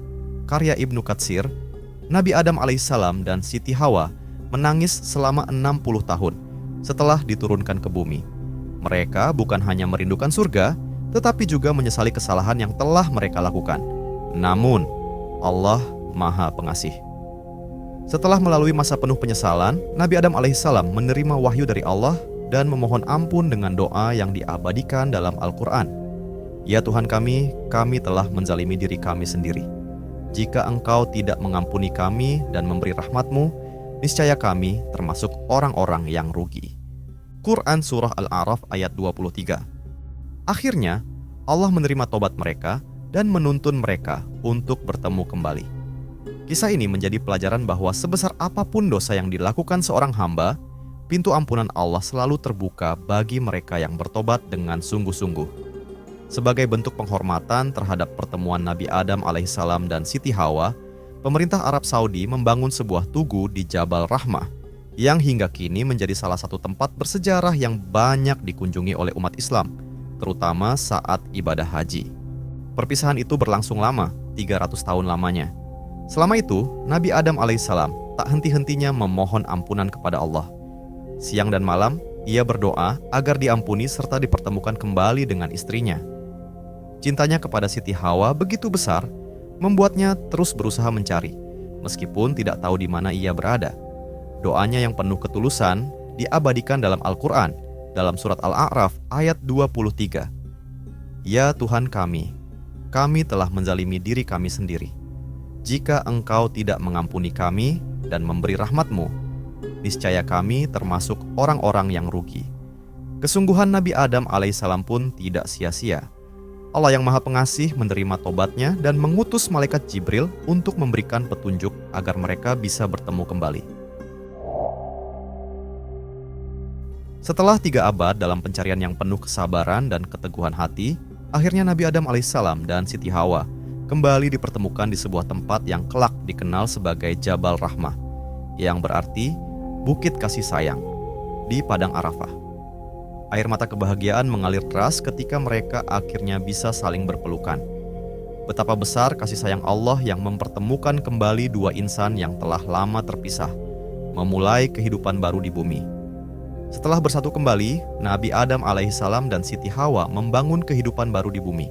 karya Ibnu Katsir, Nabi Adam alaihissalam dan Siti Hawa menangis selama 60 tahun setelah diturunkan ke bumi. Mereka bukan hanya merindukan surga, tetapi juga menyesali kesalahan yang telah mereka lakukan. Namun, Allah Maha Pengasih. Setelah melalui masa penuh penyesalan, Nabi Adam alaihissalam menerima wahyu dari Allah dan memohon ampun dengan doa yang diabadikan dalam Al-Quran. Ya Tuhan kami telah menzalimi diri kami sendiri. Jika Engkau tidak mengampuni kami dan memberi rahmat-Mu, niscaya kami termasuk orang-orang yang rugi. Quran Surah Al-A'raf ayat 23. Akhirnya, Allah menerima tobat mereka dan menuntun mereka untuk bertemu kembali. Kisah ini menjadi pelajaran bahwa sebesar apapun dosa yang dilakukan seorang hamba, pintu ampunan Allah selalu terbuka bagi mereka yang bertobat dengan sungguh-sungguh. Sebagai bentuk penghormatan terhadap pertemuan Nabi Adam alaihissalam dan Siti Hawa, pemerintah Arab Saudi membangun sebuah tugu di Jabal Rahmah yang hingga kini menjadi salah satu tempat bersejarah yang banyak dikunjungi oleh umat Islam, terutama saat ibadah haji. Perpisahan itu berlangsung lama, 300 tahun lamanya. Selama itu, Nabi Adam alaihissalam tak henti-hentinya memohon ampunan kepada Allah. Siang dan malam, ia berdoa agar diampuni serta dipertemukan kembali dengan istrinya. Cintanya kepada Siti Hawa begitu besar, membuatnya terus berusaha mencari, meskipun tidak tahu di mana ia berada. Doanya yang penuh ketulusan diabadikan dalam Al-Quran, dalam surat Al-A'raf ayat 23. Ya Tuhan kami telah menzalimi diri kami sendiri. Jika Engkau tidak mengampuni kami dan memberi rahmat-Mu, niscaya kami termasuk orang-orang yang rugi. Kesungguhan Nabi Adam alaihissalam pun tidak sia-sia. Allah yang Maha Pengasih menerima tobatnya dan mengutus malaikat Jibril untuk memberikan petunjuk agar mereka bisa bertemu kembali. Setelah 3 abad dalam pencarian yang penuh kesabaran dan keteguhan hati, akhirnya Nabi Adam alaihissalam dan Siti Hawa kembali dipertemukan di sebuah tempat yang kelak dikenal sebagai Jabal Rahmah, yang berarti Bukit Kasih Sayang, di Padang Arafah. Air mata kebahagiaan mengalir deras ketika mereka akhirnya bisa saling berpelukan. Betapa besar kasih sayang Allah yang mempertemukan kembali dua insan yang telah lama terpisah, memulai kehidupan baru di bumi. Setelah bersatu kembali, Nabi Adam alaihissalam dan Siti Hawa membangun kehidupan baru di bumi.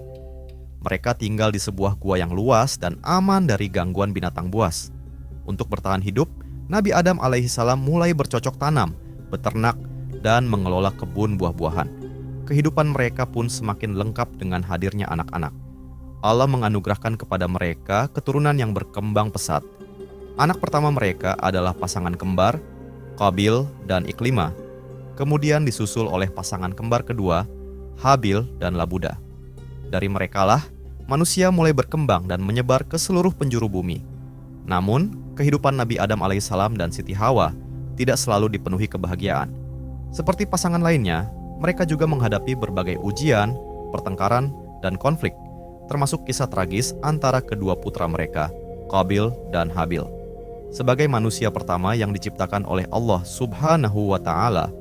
Mereka tinggal di sebuah gua yang luas dan aman dari gangguan binatang buas. Untuk bertahan hidup, Nabi Adam alaihissalam mulai bercocok tanam, beternak, dan mengelola kebun buah-buahan. Kehidupan mereka pun semakin lengkap dengan hadirnya anak-anak. Allah menganugerahkan kepada mereka keturunan yang berkembang pesat. Anak pertama mereka adalah pasangan kembar, Qabil dan Iklimah. Kemudian disusul oleh pasangan kembar kedua, Habil dan Labuda. Dari merekalah, manusia mulai berkembang dan menyebar ke seluruh penjuru bumi. Namun, kehidupan Nabi Adam alaihissalam dan Siti Hawa tidak selalu dipenuhi kebahagiaan. Seperti pasangan lainnya, mereka juga menghadapi berbagai ujian, pertengkaran, dan konflik, termasuk kisah tragis antara kedua putra mereka, Qabil dan Habil. Sebagai manusia pertama yang diciptakan oleh Allah Subhanahu wa Ta'ala,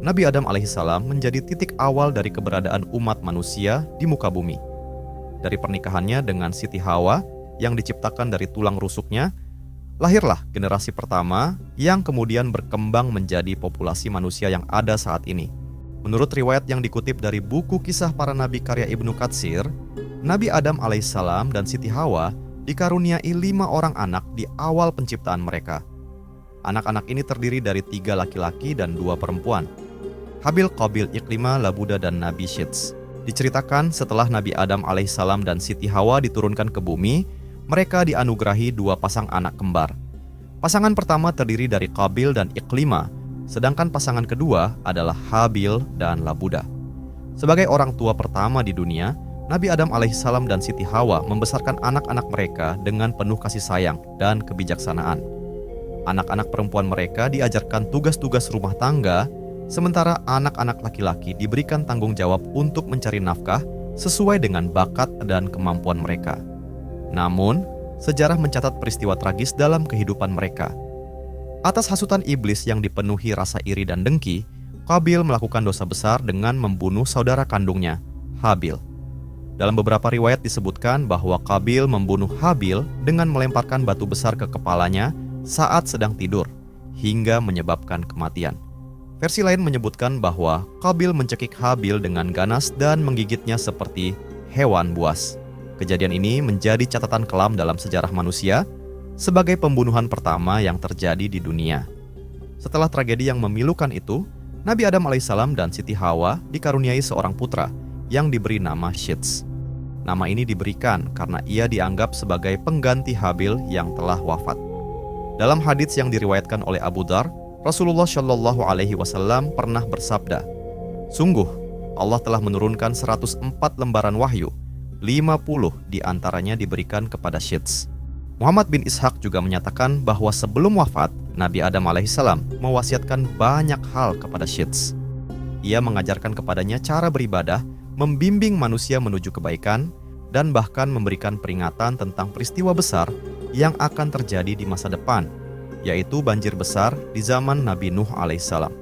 Nabi Adam alaihissalam menjadi titik awal dari keberadaan umat manusia di muka bumi. Dari pernikahannya dengan Siti Hawa yang diciptakan dari tulang rusuknya, lahirlah generasi pertama yang kemudian berkembang menjadi populasi manusia yang ada saat ini. Menurut riwayat yang dikutip dari buku Kisah Para Nabi karya Ibnu Katsir, Nabi Adam alaihissalam dan Siti Hawa dikaruniai 5 orang anak di awal penciptaan mereka. Anak-anak ini terdiri dari 3 laki-laki dan 2 perempuan. Habil, Qabil, Iklimah, Labuda, dan Nabi Syits. Diceritakan setelah Nabi Adam alaihissalam dan Siti Hawa diturunkan ke bumi, mereka dianugerahi 2 pasang anak kembar. Pasangan pertama terdiri dari Qabil dan Iklimah, sedangkan pasangan kedua adalah Habil dan Labuda. Sebagai orang tua pertama di dunia, Nabi Adam alaihissalam dan Siti Hawa membesarkan anak-anak mereka dengan penuh kasih sayang dan kebijaksanaan. Anak-anak perempuan mereka diajarkan tugas-tugas rumah tangga, sementara anak-anak laki-laki diberikan tanggung jawab untuk mencari nafkah sesuai dengan bakat dan kemampuan mereka. Namun, sejarah mencatat peristiwa tragis dalam kehidupan mereka. Atas hasutan iblis yang dipenuhi rasa iri dan dengki, Qabil melakukan dosa besar dengan membunuh saudara kandungnya, Habil. Dalam beberapa riwayat disebutkan bahwa Qabil membunuh Habil dengan melemparkan batu besar ke kepalanya saat sedang tidur, hingga menyebabkan kematian. Versi lain menyebutkan bahwa Qabil mencekik Habil dengan ganas dan menggigitnya seperti hewan buas. Kejadian ini menjadi catatan kelam dalam sejarah manusia sebagai pembunuhan pertama yang terjadi di dunia. Setelah tragedi yang memilukan itu, Nabi Adam alaihissalam dan Siti Hawa dikaruniai seorang putra yang diberi nama Syits. Nama ini diberikan karena ia dianggap sebagai pengganti Habil yang telah wafat. Dalam hadits yang diriwayatkan oleh Abu Dzar, Rasulullah Shallallahu Alaihi Wasallam pernah bersabda, "Sungguh, Allah telah menurunkan 104 lembaran wahyu, 50 diantaranya diberikan kepada Syits." Muhammad bin Ishaq juga menyatakan bahwa sebelum wafat, Nabi Adam alaihissalam mewasiatkan banyak hal kepada Syits. Ia mengajarkan kepadanya cara beribadah, membimbing manusia menuju kebaikan, dan bahkan memberikan peringatan tentang peristiwa besar yang akan terjadi di masa depan, yaitu banjir besar di zaman Nabi Nuh alaihissalam.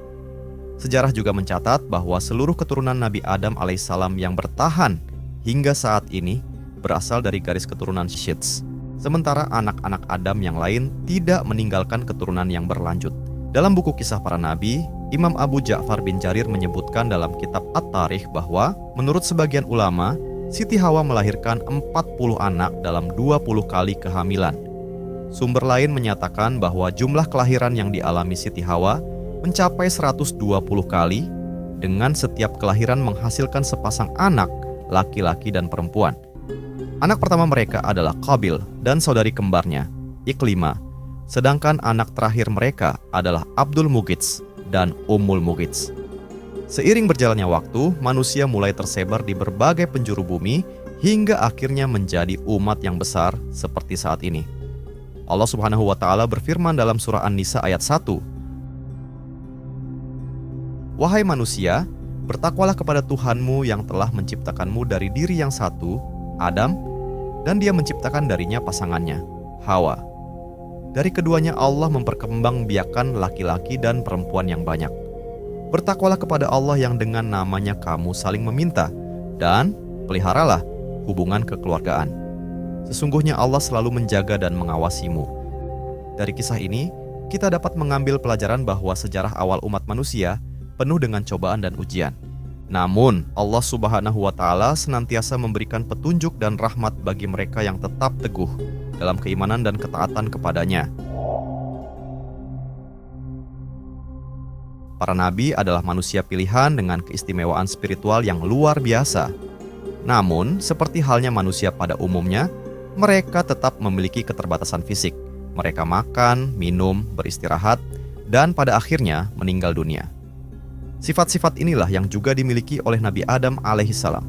Sejarah juga mencatat bahwa seluruh keturunan Nabi Adam alaihissalam yang bertahan hingga saat ini berasal dari garis keturunan Syits. Sementara anak-anak Adam yang lain tidak meninggalkan keturunan yang berlanjut. Dalam buku Kisah Para Nabi, Imam Abu Ja'far bin Jarir menyebutkan dalam kitab At-Tarikh bahwa menurut sebagian ulama, Siti Hawa melahirkan 40 anak dalam 20 kali kehamilan. Sumber lain menyatakan bahwa jumlah kelahiran yang dialami Siti Hawa mencapai 120 kali, dengan setiap kelahiran menghasilkan sepasang anak, laki-laki dan perempuan. Anak pertama mereka adalah Qabil dan saudari kembarnya, Iklimah, sedangkan anak terakhir mereka adalah Abdul Mughits dan Ummul Mughits. Seiring berjalannya waktu, manusia mulai tersebar di berbagai penjuru bumi hingga akhirnya menjadi umat yang besar seperti saat ini. Allah Subhanahu wa Ta'ala berfirman dalam surah An-Nisa ayat 1, "Wahai manusia, bertakwalah kepada Tuhanmu yang telah menciptakanmu dari diri yang satu, Adam, dan Dia menciptakan darinya pasangannya, Hawa. Dari keduanya Allah memperkembangbiakkan laki-laki dan perempuan yang banyak. Bertakwalah kepada Allah yang dengan namanya kamu saling meminta, dan peliharalah hubungan kekeluargaan. Sesungguhnya Allah selalu menjaga dan mengawasimu." Dari kisah ini, kita dapat mengambil pelajaran bahwa sejarah awal umat manusia penuh dengan cobaan dan ujian. Namun, Allah Subhanahu wa Ta'ala senantiasa memberikan petunjuk dan rahmat bagi mereka yang tetap teguh dalam keimanan dan ketaatan kepadanya. Para nabi adalah manusia pilihan dengan keistimewaan spiritual yang luar biasa. Namun, seperti halnya manusia pada umumnya, mereka tetap memiliki keterbatasan fisik. Mereka makan, minum, beristirahat, dan pada akhirnya meninggal dunia. Sifat-sifat inilah yang juga dimiliki oleh Nabi Adam alaihissalam.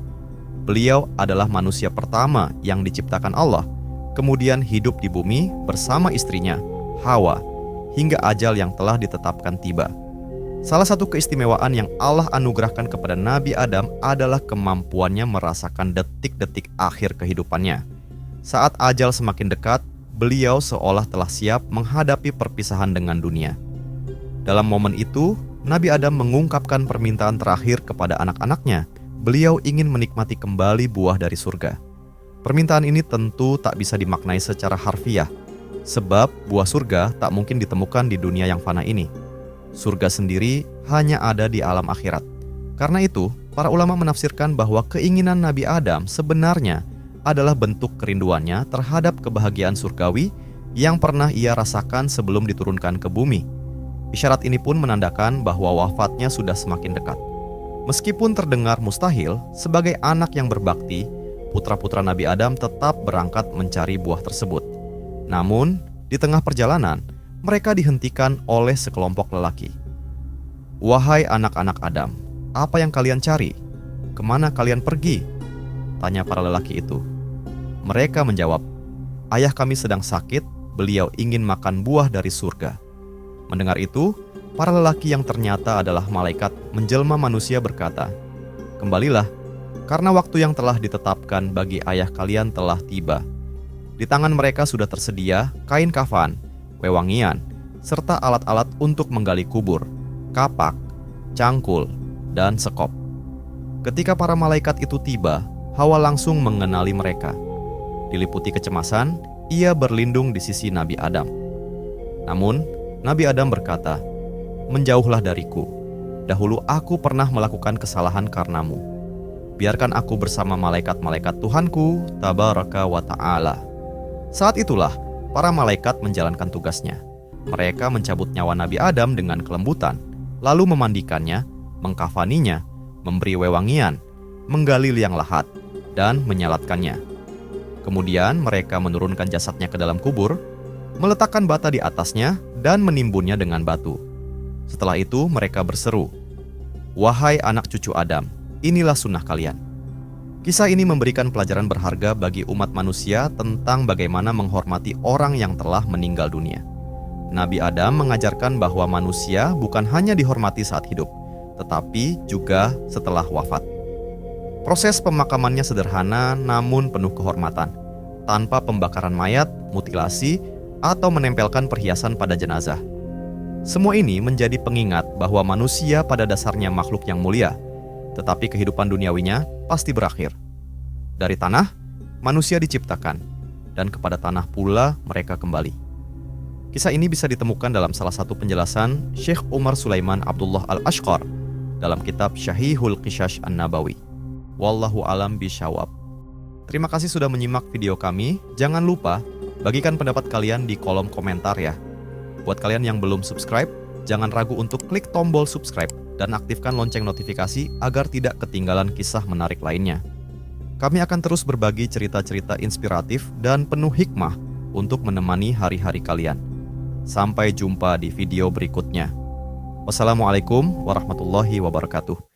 Beliau adalah manusia pertama yang diciptakan Allah, kemudian hidup di bumi bersama istrinya, Hawa, hingga ajal yang telah ditetapkan tiba. Salah satu keistimewaan yang Allah anugerahkan kepada Nabi Adam adalah kemampuannya merasakan detik-detik akhir kehidupannya. Saat ajal semakin dekat, beliau seolah telah siap menghadapi perpisahan dengan dunia. Dalam momen itu, Nabi Adam mengungkapkan permintaan terakhir kepada anak-anaknya. Beliau ingin menikmati kembali buah dari surga. Permintaan ini tentu tak bisa dimaknai secara harfiah, sebab buah surga tak mungkin ditemukan di dunia yang fana ini. Surga sendiri hanya ada di alam akhirat. Karena itu, para ulama menafsirkan bahwa keinginan Nabi Adam sebenarnya adalah bentuk kerinduannya terhadap kebahagiaan surgawi yang pernah ia rasakan sebelum diturunkan ke bumi. Isyarat ini pun menandakan bahwa wafatnya sudah semakin dekat. Meskipun terdengar mustahil, sebagai anak yang berbakti, putra-putra Nabi Adam tetap berangkat mencari buah tersebut. Namun, di tengah perjalanan, mereka dihentikan oleh sekelompok lelaki. "Wahai anak-anak Adam, apa yang kalian cari? Kemana kalian pergi?" tanya para lelaki itu. Mereka menjawab, "Ayah kami sedang sakit, beliau ingin makan buah dari surga." Mendengar itu, para lelaki yang ternyata adalah malaikat menjelma manusia berkata, "Kembalilah, karena waktu yang telah ditetapkan bagi ayah kalian telah tiba." Di tangan mereka sudah tersedia kain kafan, wewangian, serta alat-alat untuk menggali kubur, kapak, cangkul, dan sekop. Ketika para malaikat itu tiba, Hawa langsung mengenali mereka. Diliputi kecemasan, ia berlindung di sisi Nabi Adam. Namun, Nabi Adam berkata, "Menjauhlah dariku. dahulu aku pernah melakukan kesalahan karenamu. Biarkan aku bersama malaikat-malaikat Tuhanku, tabaraka wa ta'ala. Saat itulah, para malaikat menjalankan tugasnya. Mereka mencabut nyawa Nabi Adam dengan kelembutan, lalu memandikannya, mengkafaninya, memberi wewangian, menggali liang lahat, dan menyalatkannya. Kemudian mereka menurunkan jasadnya ke dalam kubur, meletakkan bata di atasnya, dan menimbunnya dengan batu. Setelah itu mereka berseru, "Wahai anak cucu Adam, inilah sunnah kalian." Kisah ini memberikan pelajaran berharga bagi umat manusia tentang bagaimana menghormati orang yang telah meninggal dunia. Nabi Adam mengajarkan bahwa manusia bukan hanya dihormati saat hidup, tetapi juga setelah wafat. Proses pemakamannya sederhana namun penuh kehormatan, tanpa pembakaran mayat, mutilasi, atau menempelkan perhiasan pada jenazah. Semua ini menjadi pengingat bahwa manusia pada dasarnya makhluk yang mulia, tetapi kehidupan duniawinya pasti berakhir. Dari tanah, manusia diciptakan, dan kepada tanah pula mereka kembali. Kisah ini bisa ditemukan dalam salah satu penjelasan Syekh Umar Sulaiman Abdullah Al-Ashqar dalam kitab Syahihul Qisas An-Nabawi. Wallahu alam bisyawab. Terima kasih sudah menyimak video kami. Jangan lupa bagikan pendapat kalian di kolom komentar ya. Buat kalian yang belum subscribe, jangan ragu untuk klik tombol subscribe dan aktifkan lonceng notifikasi agar tidak ketinggalan kisah menarik lainnya. Kami akan terus berbagi cerita-cerita inspiratif dan penuh hikmah untuk menemani hari-hari kalian. Sampai jumpa di video berikutnya. Wassalamualaikum warahmatullahi wabarakatuh.